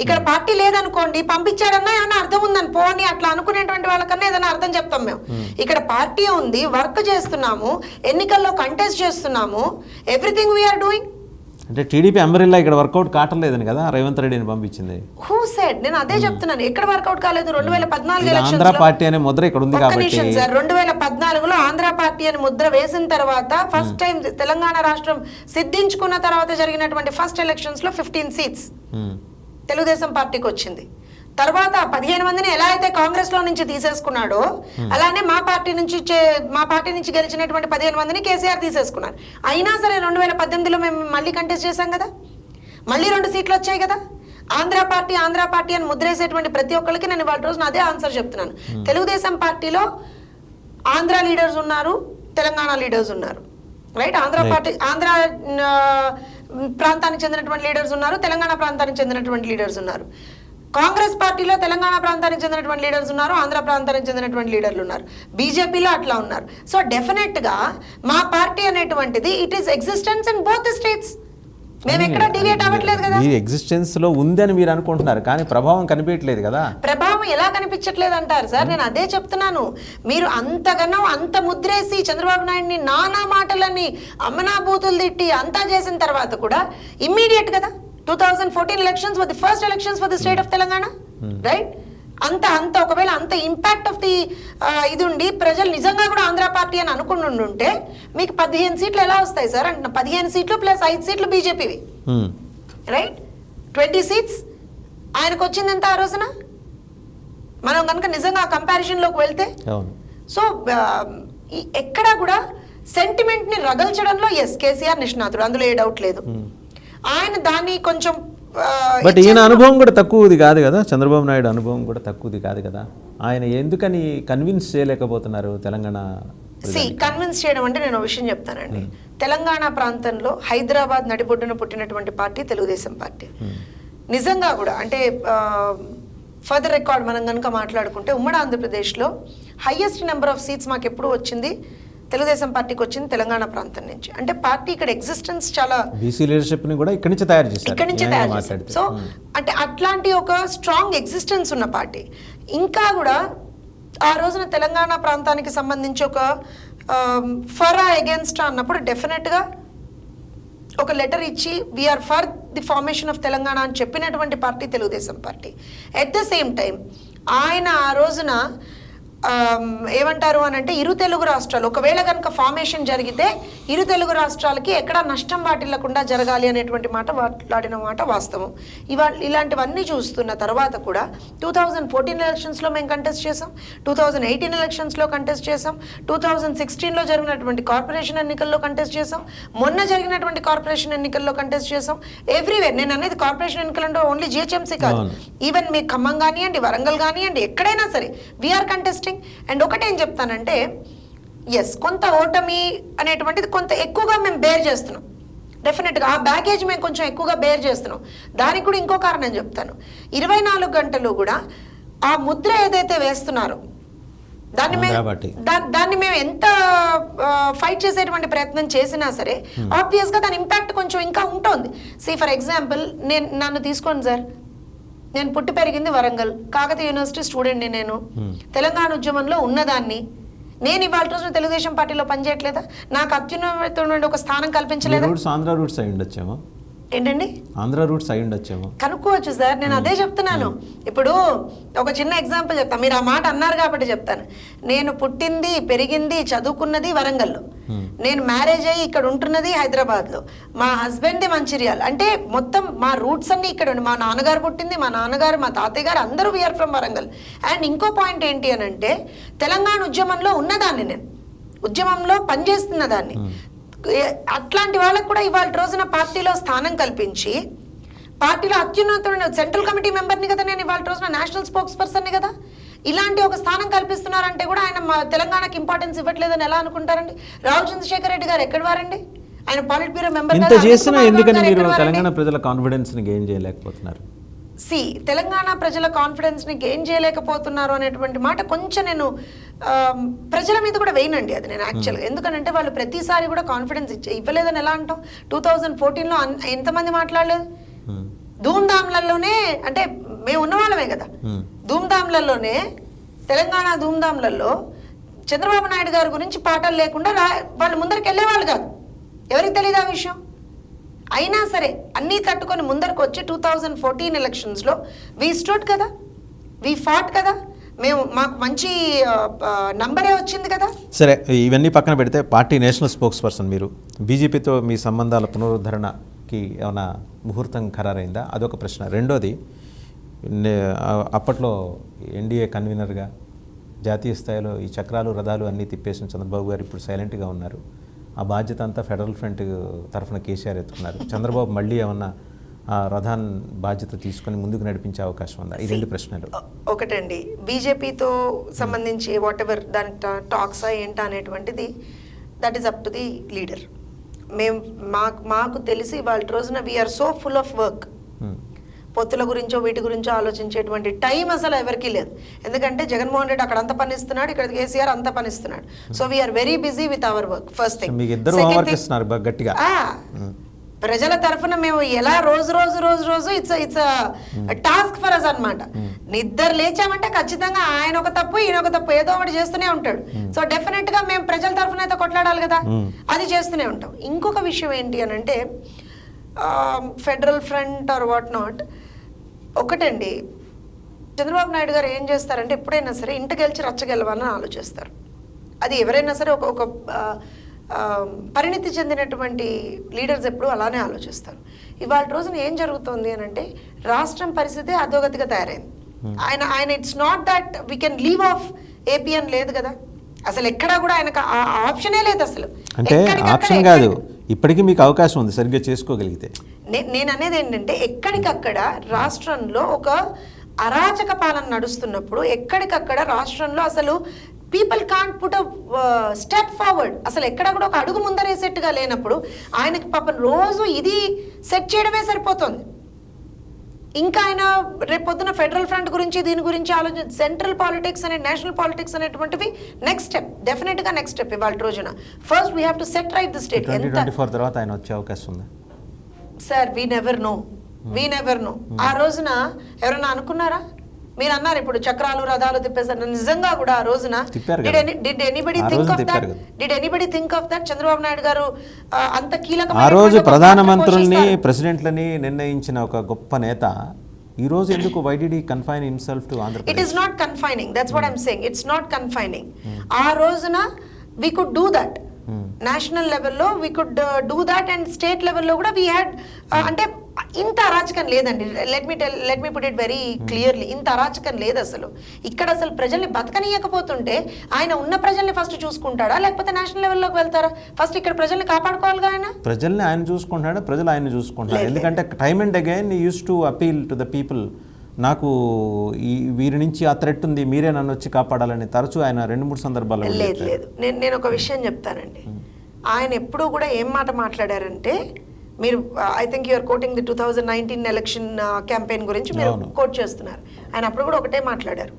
ఇక్కడ పార్టీ లేదనుకోండి, పంపించాడన్నా ఏమన్నా అర్థం ఉందని పోని అట్లా అనుకునేటువంటి వాళ్ళకన్నా ఏదైనా అర్థం చెప్తాం మేము. ఇక్కడ పార్టీ ఉంది, వర్క్ చేస్తున్నాము, ఎన్నికల్లో కంటెస్ట్ చేస్తున్నాము, ఎవ్రీథింగ్ వీఆర్ డూయింగ్. అంటే టీడీపీ అంబరిల్లా ఇక్కడ వర్కౌట్ కావట్లేదని కదా రేవంత్ రెడ్డిని పంపించింది. Who said? నేను అదే చెప్తున్నాను, ఎక్కడ వర్కౌట్ కాలేదు. 2014 ఆంధ్ర పార్టీ అనే ముద్ర ఇక్కడ ఉంది కాబట్టి. 2014లో ఆంధ్ర పార్టీ అని ముద్ర వేసిన తర్వాత ఫస్ట్ టైం తెలంగాణ రాష్ట్రం సిద్ధించుకున్న తర్వాత జరిగినటువంటి ఫస్ట్ ఎలక్షన్స్ లో 15 సీట్స్ తెలుగుదేశం పార్టీకి వచ్చింది. తర్వాత 15 మందిని ఎలా అయితే కాంగ్రెస్ లో నుంచి తీసేసుకున్నాడో అలానే మా పార్టీ నుంచి గెలిచినటువంటి 15 మందిని కేసీఆర్ తీసేసుకున్నారు. అయినా సరే 2018లో మేము మళ్ళీ కంటెస్ట్ చేశాం కదా, మళ్ళీ 2 సీట్లు వచ్చాయి కదా. ఆంధ్ర పార్టీ అని ముద్రేసేటువంటి ప్రతి ఒక్కరికి నేను వాళ్ళ రోజున అదే ఆన్సర్ చెప్తున్నాను. తెలుగుదేశం పార్టీలో ఆంధ్ర లీడర్స్ ఉన్నారు, తెలంగాణ లీడర్స్ ఉన్నారు, రైట్? ఆంధ్ర ప్రాంతానికి చెందినటువంటి లీడర్స్ ఉన్నారు, తెలంగాణ ప్రాంతానికి చెందినటువంటి లీడర్స్ ఉన్నారు. కాంగ్రెస్ పార్టీలో తెలంగాణ ప్రాంతానికి చెందినటువంటి లీడర్స్ ఉన్నారు, ఆంధ్ర ప్రాంతానికి చెందినటువంటి లీడర్లు ఉన్నారు, బీజేపీలో అట్లా ఉన్నారు. సో డెఫినెట్ గా మా పార్టీ అనేటువంటిది it is existence in both states. మేము ఎక్కడ డివియేట్ అవ్వట్లేదు కదా. ఈ ఎగ్జిస్టెన్స్ లో ఉందని మీరు అనుకుంటున్నారు, కానీ ప్రభావం కనిపించట్లేదు కదా. ప్రభావం ఎలా కనిపించట్లేదు అంటారు సార్? నేను అదే చెప్తున్నాను. మీరు అంతగానో అంత ముద్రేసి చంద్రబాబు నాయుడిని నానా మాటలని అమ్మనా బూతులు తిట్టి అంతా చేసిన తర్వాత కూడా ఇమ్మీడియట్ కదా 2014 elections were the first elections for the state of Telangana, right? అంత ఒకవేళ అంత ఇంపాక్ట్ ఆఫ్ ది ఇది ఉండి ప్రజలు నిజంగా కూడా ఆంధ్ర పార్టీ అని అనుకుని ఉంటే మీకు 15 సీట్లు ఎలా వస్తాయి సార్ అంటున్నా. 15 సీట్లు ప్లస్ 5 సీట్లు బీజేపీవి, రైట్? 20 సీట్స్ ఆయనకు వచ్చింది ఎంత ఆ రోజున? మనం కనుక నిజంగా కంపారిజన్లోకి వెళ్తే. సో ఎక్కడా కూడా సెంటిమెంట్ని రగల్చడంలో ఎస్ కేసీఆర్ నిష్ణాతుడు, అందులో ఏ డౌట్ లేదు. ఆయన దాన్ని కొంచెం బట్ ఈయన అనుభవం కూడా తక్కువది కాదు కదా, చంద్రబాబు నాయుడు అనుభవం కూడా తక్కువది కాదు కదా. ఆయన ఎందుకని కన్విన్స్ చేయలేకపోతున్నారు తెలంగాణ? కన్విన్స్ చేయడం అంటే నేను ఒక విషయం చెప్తానండి. తెలంగాణ ప్రాంతంలో హైదరాబాద్ నడిబొడ్డున పుట్టినటువంటి పార్టీ తెలుగుదేశం పార్టీ. నిజంగా కూడా అంటే ఫర్ ద రికార్డ్ మనం కనుక మాట్లాడుకుంటే ఉమ్మడి ఆంధ్రప్రదేశ్లో హైయెస్ట్ నెంబర్ ఆఫ్ సీట్స్ మాకు ఎప్పుడు వచ్చింది తెలుగుదేశం పార్టీకి వచ్చింది తెలంగాణ ప్రాంతం నుంచి. అంటే పార్టీ ఇక్కడ ఎగ్జిస్టెన్స్ చాలా బీసీ లీడర్షిప్ ని కూడా ఇక్కడి నుంచి తయారు చేశారు. సో అంటే అట్లాంటి ఒక స్ట్రాంగ్ ఎగ్జిస్టెన్స్ ఉన్న పార్టీ. ఇంకా కూడా ఆ రోజున తెలంగాణ ప్రాంతానికి సంబంధించి ఒక ఫర్ అగేన్స్ట్ అన్నప్పుడు డెఫినెట్గా ఒక లెటర్ ఇచ్చి we're for the formation of Telangana అని చెప్పినటువంటి party Telugu Desam party. At the same time ఆయన ఆ రోజున ఏమంటారు అని అంటే ఇరు తెలుగు రాష్ట్రాలు ఒకవేళ కనుక ఫార్మేషన్ జరిగితే ఇరు తెలుగు రాష్ట్రాలకి ఎక్కడా నష్టం వాటిల్లకుండా జరగాలి అనేటువంటి మాట మాట్లాడిన మాట వాస్తవం. ఇలాంటివన్నీ చూస్తున్న తర్వాత కూడా 2014 ఎలక్షన్స్లో మేము కంటెస్ట్ చేసాం, 2018 ఎలక్షన్స్లో కంటెస్ట్ చేసాం, 2016లో జరిగినటువంటి కార్పొరేషన్ ఎన్నికల్లో కంటెస్ట్ చేసాం, మొన్న జరిగినటువంటి కార్పొరేషన్ ఎన్నికల్లో కంటెస్ట్ చేసాం. ఎవ్రీవేర్ నేను అనేది కార్పొరేషన్ ఎన్నికలంటే ఓన్లీ జిహెచ్ఎంసీ కాదు, ఈవెన్ మీ ఖమ్మం కానివ్వండి, వరంగల్ కానివ్వండి, ఎక్కడైనా సరే వీఆర్ కంటెస్టింగ్. అండ్ ఒకటేం చెప్తానంటే ఎస్ కొంత ఓటమి అనేటువంటిది కొంత ఎక్కువగా మేము బేర్ చేస్తున్నాం. డెఫినెట్గా ఆ బ్యాగేజ్ మేము కొంచెం ఎక్కువగా బేర్ చేస్తున్నాం. దానికి కూడా ఇంకో కారణం చెప్తాను. 24 గంటలు కూడా ఆ ముద్ర ఏదైతే వేస్తున్నారో దాన్ని మేము ఎంత ఫైట్ చేసేటువంటి ప్రయత్నం చేసినా సరే ఆబ్వియస్గా దాని ఇంపాక్ట్ కొంచెం ఇంకా ఉంటుంది. ఫర్ ఎగ్జాంపుల్ నన్ను తీసుకోండి సార్, నేను పుట్టి పెరిగింది వరంగల్, కాకతీయ యూనివర్సిటీ స్టూడెంట్ని, నేను తెలంగాణ ఉద్యమంలో ఉన్నదాన్ని. నేను ఇవాళ రోజున తెలుగుదేశం పార్టీలో పనిచేయట్లేదా? నాకు అత్యున్నతమైన ఒక స్థానం కల్పించలేదా? ఆంధ్ర రూట్స్ అయి ఉండొచ్చేమో. ఏంటండి? ఆంధ్ర రూట్స్ అయి ఉండొచ్చేమో, కనుక్కోవచ్చు సార్. నేను అదే చెప్తున్నాను. ఇప్పుడు ఒక చిన్న ఎగ్జాంపుల్ చెప్తాను, మీరు ఆ మాట అన్నారు కాబట్టి చెప్తాను. నేను పుట్టింది పెరిగింది చదువుకున్నది వరంగల్లో, నేను మ్యారేజ్ అయ్యి ఇక్కడ ఉంటున్నది హైదరాబాద్లో, మా హస్బెండ్ది మంచిర్యాల్. అంటే మొత్తం మా రూట్స్ అన్ని ఇక్కడ ఉండి, మా నాన్నగారు పుట్టింది, మా నాన్నగారు, మా తాతయ్య గారు అందరూ వీఆర్ ఫ్రమ్ వరంగల్. అండ్ ఇంకో పాయింట్ ఏంటి అని అంటే తెలంగాణ ఉద్యమంలో ఉన్నదాన్ని, నేను ఉద్యమంలో పనిచేస్తున్న దాన్ని. అట్లాంటి వాళ్ళకు కూడా ఇవాళ రోజున పార్టీలో స్థానం కల్పించి పార్టీలో అత్యున్నతమైన సెంట్రల్ కమిటీ మెంబర్ని కదా నేను, ఇవాళ రోజున నేషనల్ స్పోక్స్ పర్సన్ని కదా. ఇలాంటి ఒక స్థానం కల్పిస్తున్నారంటే కూడా ఆయన తెలంగాణకి ఇంపార్టెన్స్ ఇవ్వట్లేదని ఎలా అనుకుంటారండి? రావు చంద్రశేఖర్ రెడ్డి గారు ఎక్కడి వారండి? ఆయన పాలిట్ బ్యూరో మెంబర్. ఎందుకని మీరు తెలంగాణ ప్రజల కాన్ఫిడెన్స్ ని గెయిన్ చేయలేకపోతున్నారు? తెలంగాణ ప్రజల కాన్ఫిడెన్స్ ని గెయిన్ చేయలేకపోతున్నారు అనేటువంటి మాట కొంచెం నేను ప్రజల మీద కూడా వేయనండి అది నేను యాక్చువల్గా. ఎందుకంటే వాళ్ళు ప్రతిసారి కూడా కాన్ఫిడెన్స్ ఇవ్వలేదని ఎలా అంటాం? 2014లో ఎంతమంది మాట్లాడలేదు? ధూమ్ధామ్లలోనే, అంటే మేము ఉన్నవాళ్ళమే కదా, ధూమ్ధామ్లలోనే తెలంగాణ ధూమ్ధాంలలో చంద్రబాబు నాయుడు గారి గురించి పాఠాలు లేకుండా వాళ్ళు ముందరికి వెళ్ళేవాళ్ళు కాదు. ఎవరికి తెలియదు ఆ విషయం? అయినా సరే అన్నీ తట్టుకొని ముందరకు వచ్చి 2014 ఎలక్షన్స్లో వీ స్టూడ్ కదా, వీ ఫాట్ కదా, మాకు మంచి నంబరే వచ్చింది కదా. సరే, ఇవన్నీ పక్కన పెడితే పార్టీ నేషనల్ స్పోక్స్ పర్సన్ మీరు, బీజేపీతో మీ సంబంధాల పునరుద్ధరణకి ఏమైనా ముహూర్తం ఖరారైందా? అదొక ప్రశ్న. రెండోది, అప్పట్లో ఎన్డీఏ కన్వీనర్గా జాతీయ స్థాయిలో ఈ చక్రాలు రథాలు అన్నీ తిప్పేసిన చంద్రబాబు గారు ఇప్పుడు సైలెంట్గా ఉన్నారు. ఆ బాధ్యత అంతా ఫెడరల్ ఫ్రంట్ తరఫున కేసీఆర్ ఎత్తుకున్నారు. చంద్రబాబు మళ్ళీ ఏమన్నా ఆ రథాన్ బాధ్యత తీసుకొని ముందుకు నడిపించే అవకాశం ఉందా? ఈ రెండు ప్రశ్నలు. ఒకటండి, బీజేపీతో సంబంధించి వాట్ ఎవర్ దాని టాక్స్ ఏంటా అనేటువంటిది that is up to the leader. మాకు తెలిసి వాళ్ళ రోజున we're so full of work. పొత్తుల గురించో వీటి గురించో ఆలోచించేటువంటి టైం అసలు ఎవరికీ లేదు. ఎందుకంటే జగన్మోహన్ రెడ్డి అక్కడ అంత పనిస్తున్నాడు, ఇక్కడ కేసీఆర్ అంత పనిస్తున్నాడు. So we are very busy with our work. First thing. ప్రజల తరఫున మేము ఎలా రోజు ఇట్స్ టాస్క్ ఫర్ అస్ అన్నమాట. నిద్ర లేచామంటే ఖచ్చితంగా ఆయన ఒక తప్పు ఈయన ఒక తప్పు ఏదో ఒకటి చేస్తూనే ఉంటాడు. సో డెఫినెట్ గా మేము ప్రజల తరఫున అయితే కొట్లాడాలి కదా, అది చేస్తూనే ఉంటాం. ఇంకొక విషయం ఏంటి అని అంటే federal front are what not, ఒకటండి, చంద్రబాబు నాయుడు గారు ఏం చేస్తారంటే ఎప్పుడైనా సరే ఇంటి గెలిచి రచ్చ గెలవాలని ఆలోచిస్తారు. అది ఎవరైనా సరే ఒక పరిణితి చెందినటువంటి లీడర్స్ ఎప్పుడు అలానే ఆలోచిస్తారు. ఇవాళ రోజున ఏం జరుగుతుంది అని అంటే రాష్ట్రం పరిస్థితి అధోగతిగా తయారైంది. ఆయన it's not that we can leave of AP అని లేదు కదా, అసలు ఎక్కడా కూడా ఆయనకు ఆప్షనే లేదు అసలు. అంటే ఆప్షన్ కాదు, ఇప్పటికీ మీకు అవకాశం ఉంది సరిగ్గా చేసుకోగలిగితే. నేను అనేది ఏంటంటే ఎక్కడికక్కడ రాష్ట్రంలో ఒక అరాచక పాలన నడుస్తున్నప్పుడు ఎక్కడికక్కడ రాష్ట్రంలో అసలు people can't put a step forward, అసలు ఎక్కడ కూడా ఒక అడుగు ముందరేసేట్టుగా లేనప్పుడు ఆయనకి పాపం రోజు ఇది సెట్ చేయడమే సరిపోతుంది. ఇంకా ఆయన రేపు పొద్దున ఫెడరల్ ఫ్రంట్ గురించి దీని గురించి సెంట్రల్ పాలిటిక్స్ అనే నేషనల్ పాలిటిక్స్ అనేటువంటివి నెక్స్ట్ స్టెప్, డెఫినెట్ గా నెక్స్ట్ స్టెప్. ఇవాళ రోజున first we have to set right the state. 2024 తర్వాత ఆయన వచ్చే అవకాశం ఉంది సార్. We never know. ఆ రోజున ఎవరైనా అనుకున్నారా? మీరు అన్నారు ఇప్పుడు చక్రాలు రథాలు తిప్పేసారు, నిజంగా కూడా ఆ రోజున did anybody think of that? Chandrababu Naidu గారు అంత కీలకమైన ఆ రోజు ప్రధానమంత్రుల్ని ప్రెసిడెంట్లని నిర్ణయించిన ఒక గొప్ప నేత ఈ రోజు ఎందుకు why did he confine himself to Andhra Pradesh? It is not confining, that's what I'm saying. It's not confining. ఆ రోజున we could do that. National లెవెల్లో we could do that and state లెవెల్లో కూడా వీ హ్యాడ్ అంటే ఇంత అరాచకం లేదండి. Let me put it very clearly, ఇంత అరాచకం లేదు అసలు. ఇక్కడ అసలు ప్రజల్ని బతకనీయకపోతుంటే ఆయన ఉన్న ప్రజల్ని ఫస్ట్ చూసుకుంటాడా లేకపోతే నేషనల్ లెవెల్లోకి వెళ్తారా? ఫస్ట్ ఇక్కడ ప్రజల్ని కాపాడుకోవాలిగా. ప్రజల్ని ఆయన చూసుకుంటాడా, ప్రజలు ఆయన చూసుకుంటారు. ఎందుకంటే time and again use to appeal to the people, నాకు ఈ వీరి నుంచి ఆ థ్రెట్ ఉంది, మీరే నన్ను వచ్చి కాపాడాలని తరచూ ఆయన 2-3 సందర్భాల్లో. లేదు నేను ఒక విషయం చెప్తానండి. ఆయన ఎప్పుడూ కూడా ఏం మాట మాట్లాడారంటే, మీరు I think you're quoting the 2019 election campaign గురించి మీరు కోట్ చేస్తున్నారు. ఆయన అప్పుడు కూడా ఒకటే మాట్లాడారు,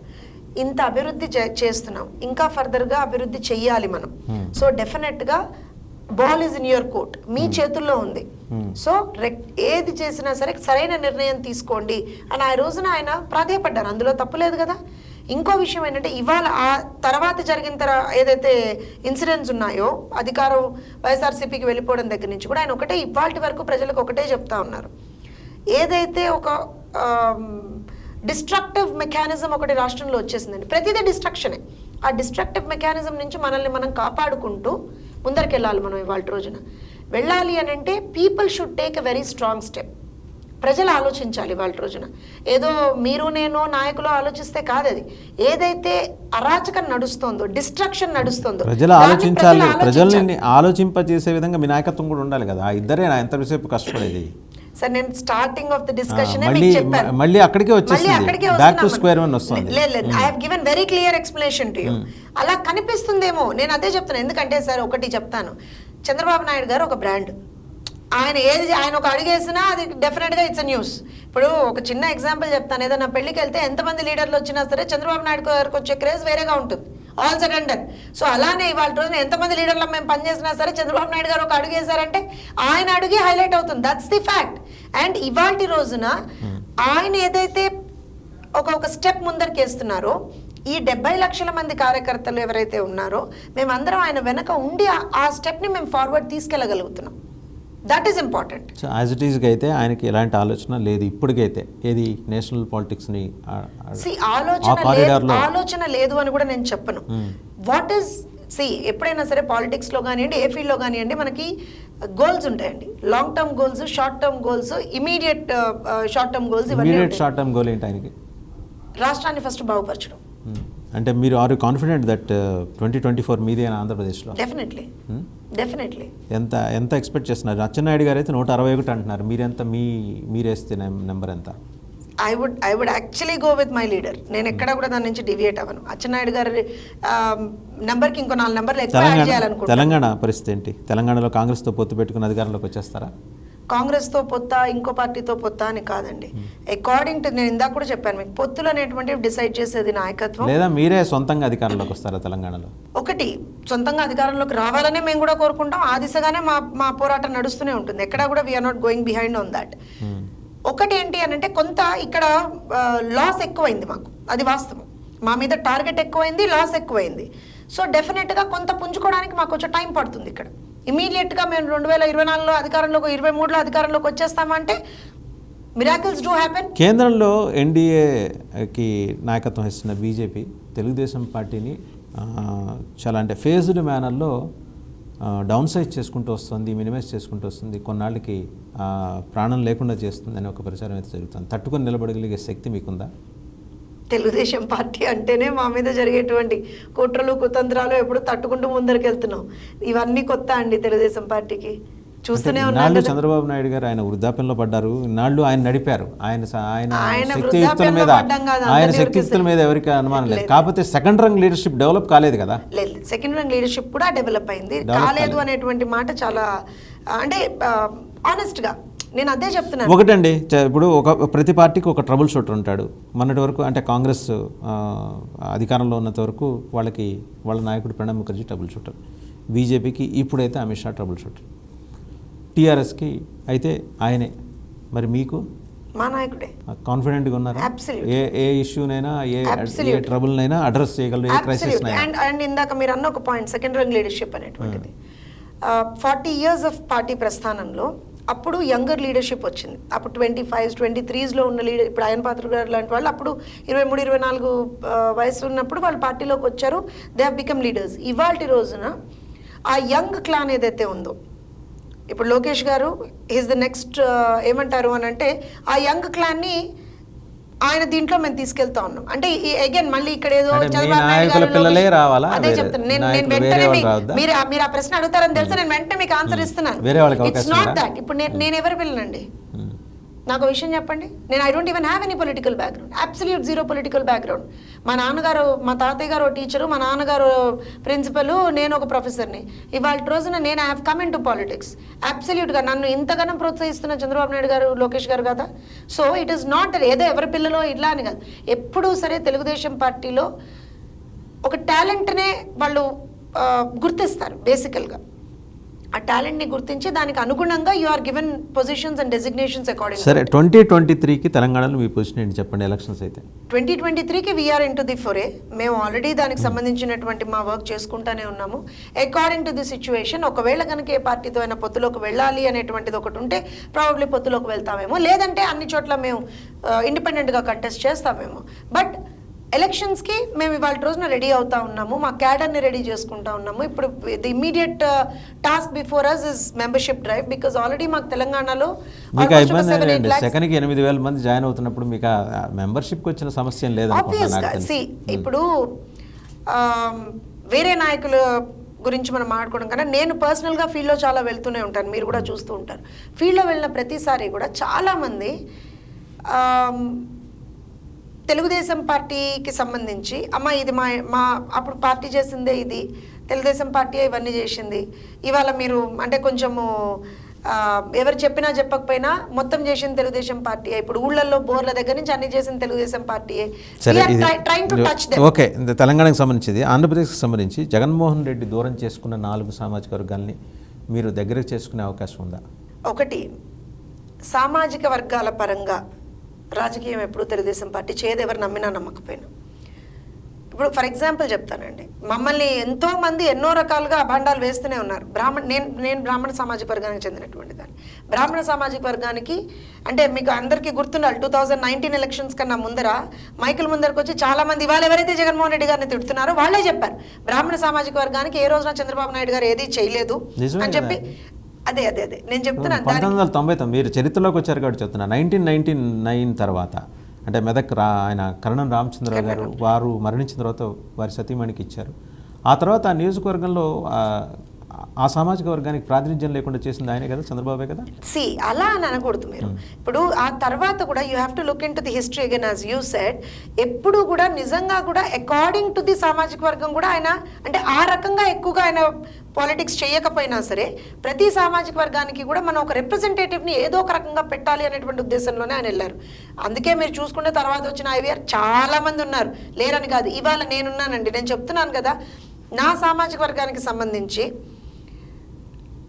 ఇంత అభివృద్ధి చేస్తున్నాం, ఇంకా ఫర్దర్గా అభివృద్ధి చెయ్యాలి మనం. సో డెఫినెట్గా ball is in your court, మీ చేతుల్లో ఉంది. సో ఏది చేసినా సరే సరైన నిర్ణయం తీసుకోండి అని ఆ రోజున ఆయన ప్రాధేయపడ్డారు, అందులో తప్పులేదు కదా. ఇంకో విషయం ఏంటంటే ఇవాళ ఆ తర్వాత జరిగిన ఏదైతే ఇన్సిడెంట్స్ ఉన్నాయో అధికారం వైఎస్ఆర్సీపీకి వెళ్ళిపోవడం దగ్గర నుంచి కూడా ఆయన ఒకటే ఇవాళ వరకు ప్రజలకు ఒకటే చెప్తా ఉన్నారు, ఏదైతే ఒక డిస్ట్రక్టివ్ మెకానిజం ఒకటి రాష్ట్రంలో వచ్చేసిందండి, ప్రతిదీ డిస్ట్రక్షనే. ఆ డిస్ట్రక్టివ్ మెకానిజం నుంచి మనల్ని మనం కాపాడుకుంటూ ముందరికి వెళ్ళాలి. మనం ఇవాళ రోజున వెళ్ళాలి అని అంటే people should take a very strong step. ప్రజలు ఆలోచించాలి వాళ్ళ రోజున. ఏదో మీరు నేను నాయకులు ఆలోచిస్తే కాదు, అది ఏదైతే అరాచకం నడుస్తోందో, డిస్ట్రక్షన్ నడుస్తుందో ప్రజలు ఆలోచించాలి. ప్రజల్ని ఆలోచింపజేసే విధంగా మీ నాయకత్వం కూడా ఉండాలి కదా. ఇద్దరే ఎంతసేపు కష్టపడేది సార్. నేను స్టార్టింగ్ ఆఫ్ ది డిస్కషన్ మళ్ళీ అక్కడికే వచ్చేసింది, బ్యాక్ టు స్క్వేర్ వన్ వస్తుంది. లేదు I have given very clear explanation to you. అలా కనిపిస్తుందేమో, నేను అదే చెప్తాను. ఎందుకంటే సార్ ఒకటి చెప్తాను, చంద్రబాబు నాయుడు గారు ఒక బ్రాండ్. ఆయన ఒక అడుగేసినా అది డెఫినెట్గా ఇట్స్ న్యూస్. ఇప్పుడు ఒక చిన్న ఎగ్జాంపుల్ చెప్తాను, ఏదైనా పెళ్లికి వెళ్తే ఎంతమంది లీడర్లు వచ్చినా సరే చంద్రబాబు నాయుడు గారికి వచ్చే క్రేజ్ వేరేగా ఉంటుంది, all said and done. So అలానే ఇవాళ రోజున ఎంతమంది లీడర్లు మేము పనిచేసినా సరే చంద్రబాబు నాయుడు గారు ఒక అడుగు వేశారంటే ఆయన అడుగే హైలైట్ అవుతుంది, దట్స్ ది ఫ్యాక్ట్. అండ్ ఇవాళ రోజున ఆయన ఏదైతే ఒక స్టెప్ ముందరికి వేస్తున్నారో ఈ 70 లక్షల మంది కార్యకర్తలు ఎవరైతే ఉన్నారో మేమందరం ఆయన వెనక ఉండి ఆ స్టెప్ని మేము ఫార్వర్డ్ తీసుకెళ్ళగలుగుతున్నాం. That is important. So as it ఈస్గా అయితే ఆయనకి ఎలాంటి ఆలోచన లేదు ఇప్పటికైతే, ఏది నేషనల్ పాలిటిక్స్ని ఆలోచన లేదు అని కూడా నేను చెప్పను. వాట్ ఈస్ ఎప్పుడైనా సరే పాలిటిక్స్లో కానివ్వండి, ఏ ఫీల్డ్లో కానివ్వండి, మనకి గోల్స్ ఉంటాయండి. Long term goals, short term goals, immediate short term goals. Immediate short term goal ఏంటి ఆయనకి? రాష్ట్రాన్ని ఫస్ట్ బాగుపరచడం. అంటే మీరు ఆర్ కాన్ఫిడెంట్ దట్ 2024 మీదే ఆంధ్రప్రదేశ్లో? డెఫినెట్లీ. ఎంత ఎక్స్పెక్ట్ చేస్తున్నారు? అచ్చెన్నాయుడు గారు అయితే 161 అంటున్నారు, మీరెంత మీరేస్తే నెంబర్ ఎంత? I would actually go with my leader. నేను ఎక్కడ కూడా దాని నుంచి డివియేట్ అవ్వను. అచ్చెన్నాయుడు గారి నెంబర్కి ఇంకో 4 నెంబర్లు ఎక్కువ యాడ్ చేయాలనుకుంటున్నాను. తెలంగాణ పరిస్థితి ఏంటి? తెలంగాణలో కాంగ్రెస్తో పొత్తు పెట్టుకుని అధికారంలోకి వచ్చేస్తారా? కాంగ్రెస్తో పొత్తా, ఇంకో పార్టీతో పొత్తా అని కాదండి. అకార్డింగ్ టు, నేను ఇందాక కూడా చెప్పాను మీకు, పొత్తులు అనేటువంటివి డిసైడ్ చేసేది నాయకత్వం. లేదా మీరే సొంతంగా అధికారంలోకి వస్తారా తెలంగాణలో? ఒకటి, సొంతంగా అధికారంలోకి రావాలనే మేము కూడా కోరుకుంటాం. ఆ దిశగానే మా పోరాటం నడుస్తూనే ఉంటుంది. ఎక్కడా కూడా we're not going behind on that. ఒకటి ఏంటి అని అంటే, కొంత ఇక్కడ లాస్ ఎక్కువైంది మాకు, అది వాస్తవం. మా మీద టార్గెట్ ఎక్కువైంది, లాస్ ఎక్కువైంది. సో డెఫినెట్గా కొంత పుంజుకోవడానికి మాకు కొంచెం టైం పడుతుంది. ఇక్కడ ఇమీడియట్గా మేము 2024లో అధికారంలోకి, 23లో అధికారంలోకి వచ్చేస్తామంటే మిరాకిల్స్ డూ హ్యాపెన్. కేంద్రంలో ఎన్డీఏకి నాయకత్వం ఇస్తున్న బీజేపీ తెలుగుదేశం పార్టీని చాలా అంటే ఫేజ్డ్ మేనర్లో డౌన్ సైజ్ చేసుకుంటూ వస్తుంది, మినిమైజ్ చేసుకుంటూ వస్తుంది, కొన్నాళ్ళకి ప్రాణం లేకుండా చేస్తుంది అని ఒక ప్రచారం అయితే జరుగుతుంది. తట్టుకొని నిలబడగలిగే శక్తి మీకుందా? తెలుగుదేశం పార్టీ అంటేనే మా మీద జరిగేటువంటి కుట్రలు, కుతంత్రాలు ఎప్పుడు తట్టుకుంటూ ముందరికి వెళ్తున్నాం. ఇవన్నీ కొత్త అండి తెలుగుదేశం పార్టీకి. చూస్తూనే ఉన్నాడు చంద్రబాబు నాయుడు గారు. ఆయన వృద్ధాప్యంలో పడ్డారు, ఇన్నాళ్ళు ఆయన నడిపారు. ఆయన శక్తియుక్తుల మీద ఎవరికి అనుమానం లేదు. కాకపోతే సెకండ్ రంగ్ లీడర్షిప్ డెవలప్ కాలేదు కదా? లేదు, సెకండ్ రంగ్ లీడర్షిప్ కూడా డెవలప్ అయింది. కాలేదు అనేటువంటి మాట చాలా అంటే ఆనెస్ట్గా నేను అదే చెప్తున్నాను. ఒకటండి, ఇప్పుడు ప్రతి పార్టీకి ఒక ట్రబుల్ షూటర్ ఉంటాడు. మొన్నటి వరకు అంటే కాంగ్రెస్ అధికారంలో ఉన్నంత వరకు వాళ్ళ నాయకుడు ప్రణబ్ ముఖర్జీ ట్రబుల్ షూటర్, బీజేపీకి ఇప్పుడైతే అమిత్ షా ట్రబుల్ షూటర్, టీఆర్ఎస్కి అయితే ఆయనే. మరి మీకు? మా నాయకుడే. కాన్ఫిడెంట్గా ఉన్నారా? ఏ ఇష్యూనైనా, ఏ ట్రబుల్నైనా అడ్రస్ చేయగలరు, ఏ క్రైసిస్? అండ్ ఇందాక మీరు అన్న ఒక పాయింట్, సెకండ్ రంగ్ లీడర్షిప్ అనేటువంటిది. 40 years ఆఫ్ పార్టీ ప్రస్థానంలో అప్పుడు యంగర్ లీడర్షిప్ వచ్చింది. అప్పుడు 25s, 23sలో ఉన్న లీడర్, ఇప్పుడు అయన్ పాత్ర గారు లాంటి వాళ్ళు అప్పుడు 23, 24 వయసు ఉన్నప్పుడు వాళ్ళు పార్టీలోకి వచ్చారు. They have become leaders. ఇవాల్టి రోజున ఆ యంగ్ క్లాన్ ఏదైతే ఉందో, ఇప్పుడు లోకేష్ గారు ఈజ్ ద నెక్స్ట్ ఏమంటారు అని అంటే, ఆ యంగ్ క్లాన్ని ఆయన దీంట్లో మేము తీసుకెళ్తా ఉన్నాం. అంటే అగైన్ మళ్ళీ ఇక్కడ ఏదో అదే చెప్తాను నేను వెంటనే మీరు ఆ ప్రశ్న అడుగుతారని తెలుసు, నేను వెంటనే మీకు ఆన్సర్ ఇస్తున్నాను. It's not that. ఇప్పుడు నేను ఎవరు పిల్లనండి? నాకు విషయం చెప్పండి. నేను I don't even have any political background, absolute zero political background. మా నాన్నగారు, మా తాతయ్య గారు టీచరు, మా నాన్నగారు ప్రిన్సిపల్, నేను ఒక ప్రొఫెసర్ని. ఇవాళ రోజున నేను I have come in to politics. అబ్సల్యూట్గా నన్ను ఇంతగానం ప్రోత్సహిస్తున్న చంద్రబాబు నాయుడు గారు, లోకేష్ గారు కదా. సో ఇట్ ఈస్ నాట్ ఏదో ఎవరి పిల్లలో ఇట్లా అని కాదు. ఎప్పుడూ సరే తెలుగుదేశం పార్టీలో ఒక టాలెంట్నే వాళ్ళు గుర్తిస్తారు బేసికల్గా. ఆ టాలెంట్ని గుర్తించి దానికి అనుగుణంగా you are given positions and designations according. సరే, 2023కి తెలంగాణలో మీ పొజిషన్ ఏంటి చెప్పండి? ఎలక్షన్స్ అయితే 2023కి we're in to the fore. మేము ఆల్రెడీ దానికి సంబంధించినటువంటి మా వర్క్ చేసుకుంటానే ఉన్నాము. అకార్డింగ్ టు ది సిచ్యువేషన్, ఒకవేళ కనుక ఏ పార్టీతో అయినా పొత్తులోకి వెళ్ళాలి అనేటువంటిది ఒకటి ఉంటే ప్రాబబ్లీ పొత్తులోకి వెళ్తామేమో, లేదంటే అన్ని చోట్ల మేము ఇండిపెండెంట్గా కంటెస్ట్ చేస్తామేమో. బట్ ఎలక్షన్స్కి మేము ఇవాళ రోజున రెడీ అవుతా ఉన్నాము, మా క్యాడర్ని రెడీ చేసుకుంటా ఉన్నాము. ఇప్పుడు the immediate task before us is membership drive. Because already మాకు తెలంగాణలో సెకండ్కి 8,000 మంది జాయిన్ అవుతున్నప్పుడు మీకు మెంబర్షిప్కి వచ్చిన సమస్య లేదు. ఇప్పుడు వేరే నాయకుల గురించి మనం మాట్లాడుకోవడం కన్నా నేను పర్సనల్గా ఫీల్డ్లో చాలా వెళ్తూనే ఉంటాను, మీరు కూడా చూస్తూ ఉంటారు. ఫీల్డ్లో వెళ్ళిన ప్రతిసారి కూడా చాలామంది తెలుగుదేశం పార్టీకి సంబంధించి, అమ్మ ఇది మా అప్పుడు పార్టీ చేసిందే, ఇది తెలుగుదేశం పార్టీ ఇవన్నీ చేసింది, ఇవాళ మీరు అంటే కొంచెము ఎవరు చెప్పినా చెప్పకపోయినా మొత్తం చేసింది తెలుగుదేశం పార్టీ, ఇప్పుడు ఊళ్ళల్లో బోర్ల దగ్గర నుంచి అన్ని చేసింది తెలుగుదేశం పార్టీయే. ఓకే, తెలంగాణకు సంబంధించింది. ఆంధ్రప్రదేశ్కి సంబంధించి జగన్మోహన్ రెడ్డి దూరం చేసుకున్న 4 సామాజిక వర్గాల్ని మీరు దగ్గరకు చేసుకునే అవకాశం ఉందా? ఒకటి, సామాజిక వర్గాల పరంగా రాజకీయం ఎప్పుడు తెలుగుదేశం పార్టీ చేయదు, ఎవరు నమ్మినా నమ్మకపోయినా. ఇప్పుడు ఇప్పుడు ఫర్ ఎగ్జాంపుల్ చెప్తానండి, మమ్మల్ని ఎంతో మంది ఎన్నో రకాలుగా అభాండాలు వేస్తూనే ఉన్నారు. నేను బ్రాహ్మణ సామాజిక వర్గానికి చెందినటువంటి దాన్ని. బ్రాహ్మణ సామాజిక వర్గానికి అంటే మీకు అందరికీ గుర్తున్నారు 2019 ఎలక్షన్స్ కన్నా ముందర మైకుల ముందరకు వచ్చి చాలా మంది వాళ్ళు ఎవరైతే జగన్మోహన్ రెడ్డి గారిని తిడుతున్నారో వాళ్ళే చెప్పారు బ్రాహ్మణ సామాజిక వర్గానికి ఏ రోజున చంద్రబాబు నాయుడు గారు ఏది చేయలేదు అని చెప్పి. అదే నేను చెప్తున్నాను 1999 మీరు చరిత్రలోకి వచ్చారు కాబట్టి చెప్తున్నా. 1999 తర్వాత అంటే మెదక్ ఆయన కరణం రామచంద్రరావు గారు వారు మరణించిన తర్వాత వారి సతీమణికి ఇచ్చారు. ఆ తర్వాత ఆ నియోజకవర్గంలో ఆ సామాజిక వర్గానికి ప్రాతినిధ్యం లేకుండా చేసింది ఆయనే కదా, చంద్రబాబే కదా. అలా అని అనకూడదు మీరు. ఇప్పుడు ఆ తర్వాత కూడా you have to look in to the history again as you said. ఎప్పుడు కూడా నిజంగా కూడా అకార్డింగ్ టు ది సామాజిక వర్గం కూడా ఆయన అంటే ఆ రకంగా ఎక్కువగా ఆయన పాలిటిక్స్ చేయకపోయినా సరే ప్రతి సామాజిక వర్గానికి కూడా మనం ఒక రిప్రజెంటేటివ్ని ఏదో ఒక రకంగా పెట్టాలి అనేటువంటి ఉద్దేశంలోనే ఆయన వెళ్ళారు. అందుకే మీరు చూసుకుంటే తర్వాత వచ్చిన ఐవీఆర్ చాలా మంది ఉన్నారు, లేరని కాదు. ఇవాళ నేనున్నానండి, నేను చెప్తున్నాను కదా, నా సామాజిక వర్గానికి సంబంధించి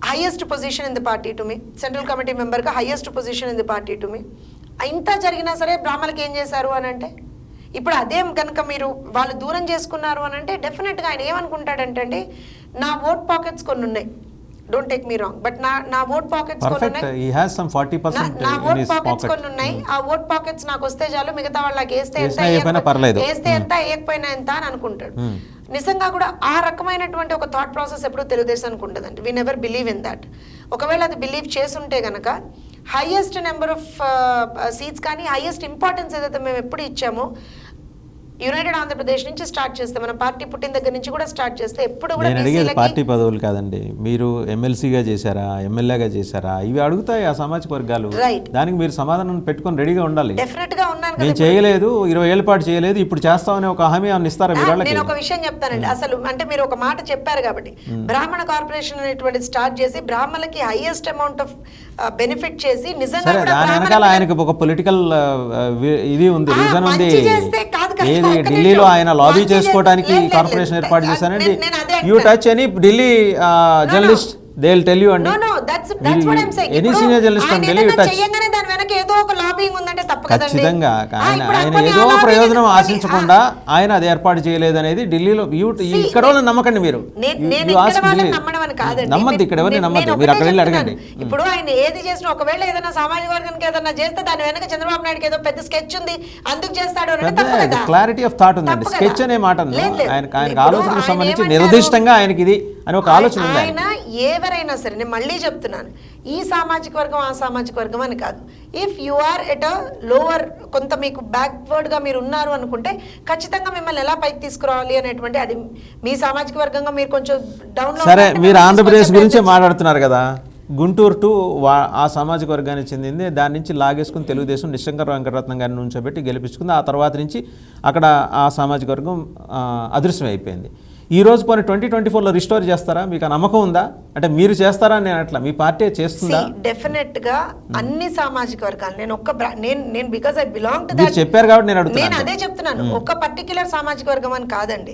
highest position in the party to me, central committee మెంబర్గా highest position in the party to me. ఇంత జరిగినా సరే బ్రాహ్మణులకి ఏం చేశారు అని అంటే, ఇప్పుడు అదే కనుక మీరు వాళ్ళు దూరం చేసుకున్నారు అని అంటే డెఫినెట్గా ఆయన ఏమనుకుంటాడంటే అండి, నా ఓట్ పాకెట్స్ కొన్ని ఉన్నాయి, don't take me wrong, but నా ఓట్ పాకెట్స్ కొన్ని ఉన్నాయి, నా ఓట్ పాకెట్స్ కొన్ని ఉన్నాయి, ఆ ఓట్ పాకెట్స్ నాకు వస్తే చాలు, మిగతా వాళ్ళకి వేస్తే ఎంత వేయకపోయినా ఎంత అని అనుకుంటాడు. నిజంగా కూడా ఆ రకమైనటువంటి ఒక థాట్ ప్రాసెస్ ఎప్పుడు తెలుగుదేశానికి ఉండదండి. We never believe in that. ఒకవేళ అది బిలీవ్ చేసుంటే గనక హైయెస్ట్ నెంబర్ ఆఫ్ సీట్స్ కానీ హైయెస్ట్ ఇంపార్టెన్స్ ఏదైతే మేము ఎప్పుడు ఇచ్చామో యునైటెడ్ ఆంధ్రప్రదేశ్ నుంచి స్టార్ట్ చేస్తే, మన పార్టీ పుట్టిన దగ్గర నుంచి కూడా స్టార్ట్ చేస్తే ఎప్పుడు కూడా నేను అడిగేది పార్టీ పదవులు కాదండి. మీరు ఎమ్మెల్సీగా చేశారా, ఎమ్మెల్యేగా చేశారా, ఇవి అడుగుతాయి ఆ సామాజిక వర్గాలు. దానికి మీరు సమాధానం పెట్టుకొని రెడీగా ఉండాలి. డెఫినెట్ గా ఉన్నాను. నేను చేయలేదు, 20 ఏళ్ల పాటు చేయలేదు, ఇప్పుడు చేస్తామని ఒక హామీ ఏమైనా ఇస్తారా మీరు? నేను ఒక విషయం చెప్తానండి. అసలు అంటే మీరు ఒక మాట చెప్పారు కాబట్టి బ్రాహ్మణ కార్పొరేషన్ అనేటువంటి స్టార్ట్ చేసి బ్రాహ్మణులకి హైయెస్ట్ అమౌంట్ ఆఫ్ బెనిఫిట్ చేసి నిజంగా దాని వెనకాల ఆయనకు ఒక పొలిటికల్ ఇది ఉంది, రీజన్ ఉంది. ఏది ఢిల్లీలో ఆయన లాబీ చేసుకోవడానికి కార్పొరేషన్ ఏర్పాటు చేశానండి. You touch any Delhi journalist, they will tell you అండి. ఎనీ సీనియర్ జర్నలిస్ట్ అండి ఢిల్లీ టచ్. ఖచ్చితంగా ఆయన ఏదో ప్రయోజనం ఆశించకుండా ఆయన అది ఏర్పాటు చేయలేదు అనేది ఢిల్లీలో ఇక్కడ వాళ్ళని నమ్మకండి మీరు. నమ్మద్దు, ఇక్కడ ఎవరిని నమ్మద్దు, మీరు అక్కడ వెళ్ళి అడగండి. ఇప్పుడు ఆయన ఏది చేసినా ఒకవేళ ఏదైనా సామాజిక వర్గానికి ఏదైనా చేస్తే దాని వెనక చంద్రబాబు నాయుడుకి ఏదో పెద్ద స్కెచ్ ఉంది అందుకు చేస్తాడు. క్లారిటీ ఆఫ్ థాట్ ఉందండి. స్కెచ్ అనే మాట ఆయనకు ఆలోచనకు సంబంధించి నిర్దిష్టంగా ఆయనకి ఇది అని ఒక ఆలోచన ఉంది. ఆయన ఎవరైనా సరే, నేను మళ్ళీ చెప్తున్నాను, ఈ సామాజిక వర్గం ఆ సామాజిక వర్గం అని కాదు. If you are at a lower, కొంత మీకు బ్యాక్వర్డ్గా మీరు ఉన్నారు అనుకుంటే ఖచ్చితంగా మిమ్మల్ని ఎలా పైకి తీసుకురావాలి అనేటువంటి అది మీ సామాజిక వర్గంగా మీరు కొంచెం డౌన్. సరే, మీరు ఆంధ్రప్రదేశ్ గురించే మాట్లాడుతున్నారు కదా. గుంటూరు టు ఆ సామాజిక వర్గానికి చెందింది, దాని నుంచి లాగేసుకుని తెలుగుదేశం నిశంకర వెంకటరత్నం గారిని ఉంచోబెట్టి గెలిపించుకుంది. ఆ తర్వాత నుంచి అక్కడ ఆ సామాజిక వర్గం అదృశ్యం అయిపోయింది. ఈ రోజు పోనీ 2024లో రిస్టోర్ చేస్తారా? మీకు ఆ నమ్మకం ఉందా? అంటే మీరు చేస్తారా అని అట్లా మీ పార్టీ చేస్తుందా? డెఫినెట్ గా అన్ని సామాజిక వర్గాలు, నేను because I belong to that చెప్పారు కాబట్టి నేను అదే చెప్తున్నాను. ఒక పర్టిక్యులర్ సామాజిక వర్గం అని కాదండి,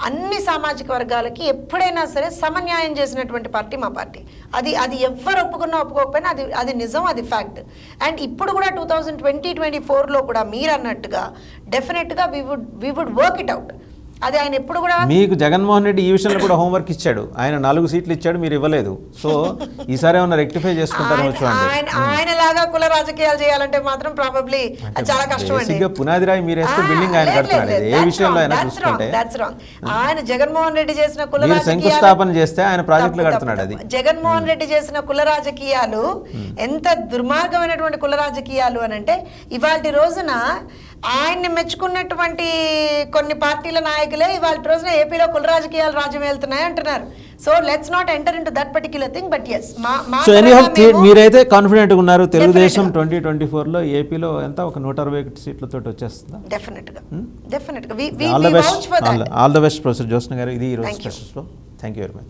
అన్ని సామాజిక వర్గాలకి ఎప్పుడైనా సరే సమన్యాయం చేసినటువంటి పార్టీ మా పార్టీ. అది ఎవరు ఒప్పుకున్నా ఒప్పుకోకపోయినా అది నిజం, అది ఫ్యాక్ట్. అండ్ ఇప్పుడు కూడా 2024లో కూడా మీరు అన్నట్టుగా డెఫినెట్గా we would work it out. అది ఆయన ఎప్పుడు కూడా మీకు జగన్మోహన్ రెడ్డి ఈ విషయంలో కూడా హోంవర్క్ ఇచ్చాడు. ఆయన 4 సీట్లు ఇచ్చాడు, మీరు ఇవ్వలేదు. సో ఈసారి ఏమన్నా రెక్టిఫై చేసుకుంటారో చూడండి. ఆయన లాగా కుల రాజకీయాలు చేయాలంటే మాత్రం ప్రాబబ్లీ చాలా కష్టం అండి. పునాది రాయి మీరు వేస్తే బిల్డింగ్ ఆయన కడుతున్నాడు. ఏ విషయంలో అయినా చూసుకుంటే ఆయన జగన్మోహన్ రెడ్డి చేసిన కుల రాజకీయాలు శంకుస్థాపన చేస్తే ఆయన ప్రాజెక్టులు కడుతున్నాడు. అది జగన్మోహన్ రెడ్డి చేసిన కుల రాజకీయాలు ఎంత దుర్మార్గమైనటువంటి కుల రాజకీయాలు అని అంటే ఇవాళ రోజున ఆయన్ని మెచ్చుకున్నటువంటి కొన్ని పార్టీల నాయకులే ఇవాళ రోజున ఏపీలో కుల రాజకీయాలు రాజ్యం వెళ్తున్నాయి అంటున్నారు. So let's not enter into that particular thing. But yes, మీరైతే కాన్ఫిడెంట్ గా ఉన్నారు తెలుగుదేశం 2024లో ఏపీలో ఎంత ఒక 161 సీట్లతో వచ్చేస్తుందా? డెఫినెట్ గా all the best professor Jyotsna గారు. ఇది ఈ రోజు స్పెషల్స్ లో. Thank you very much.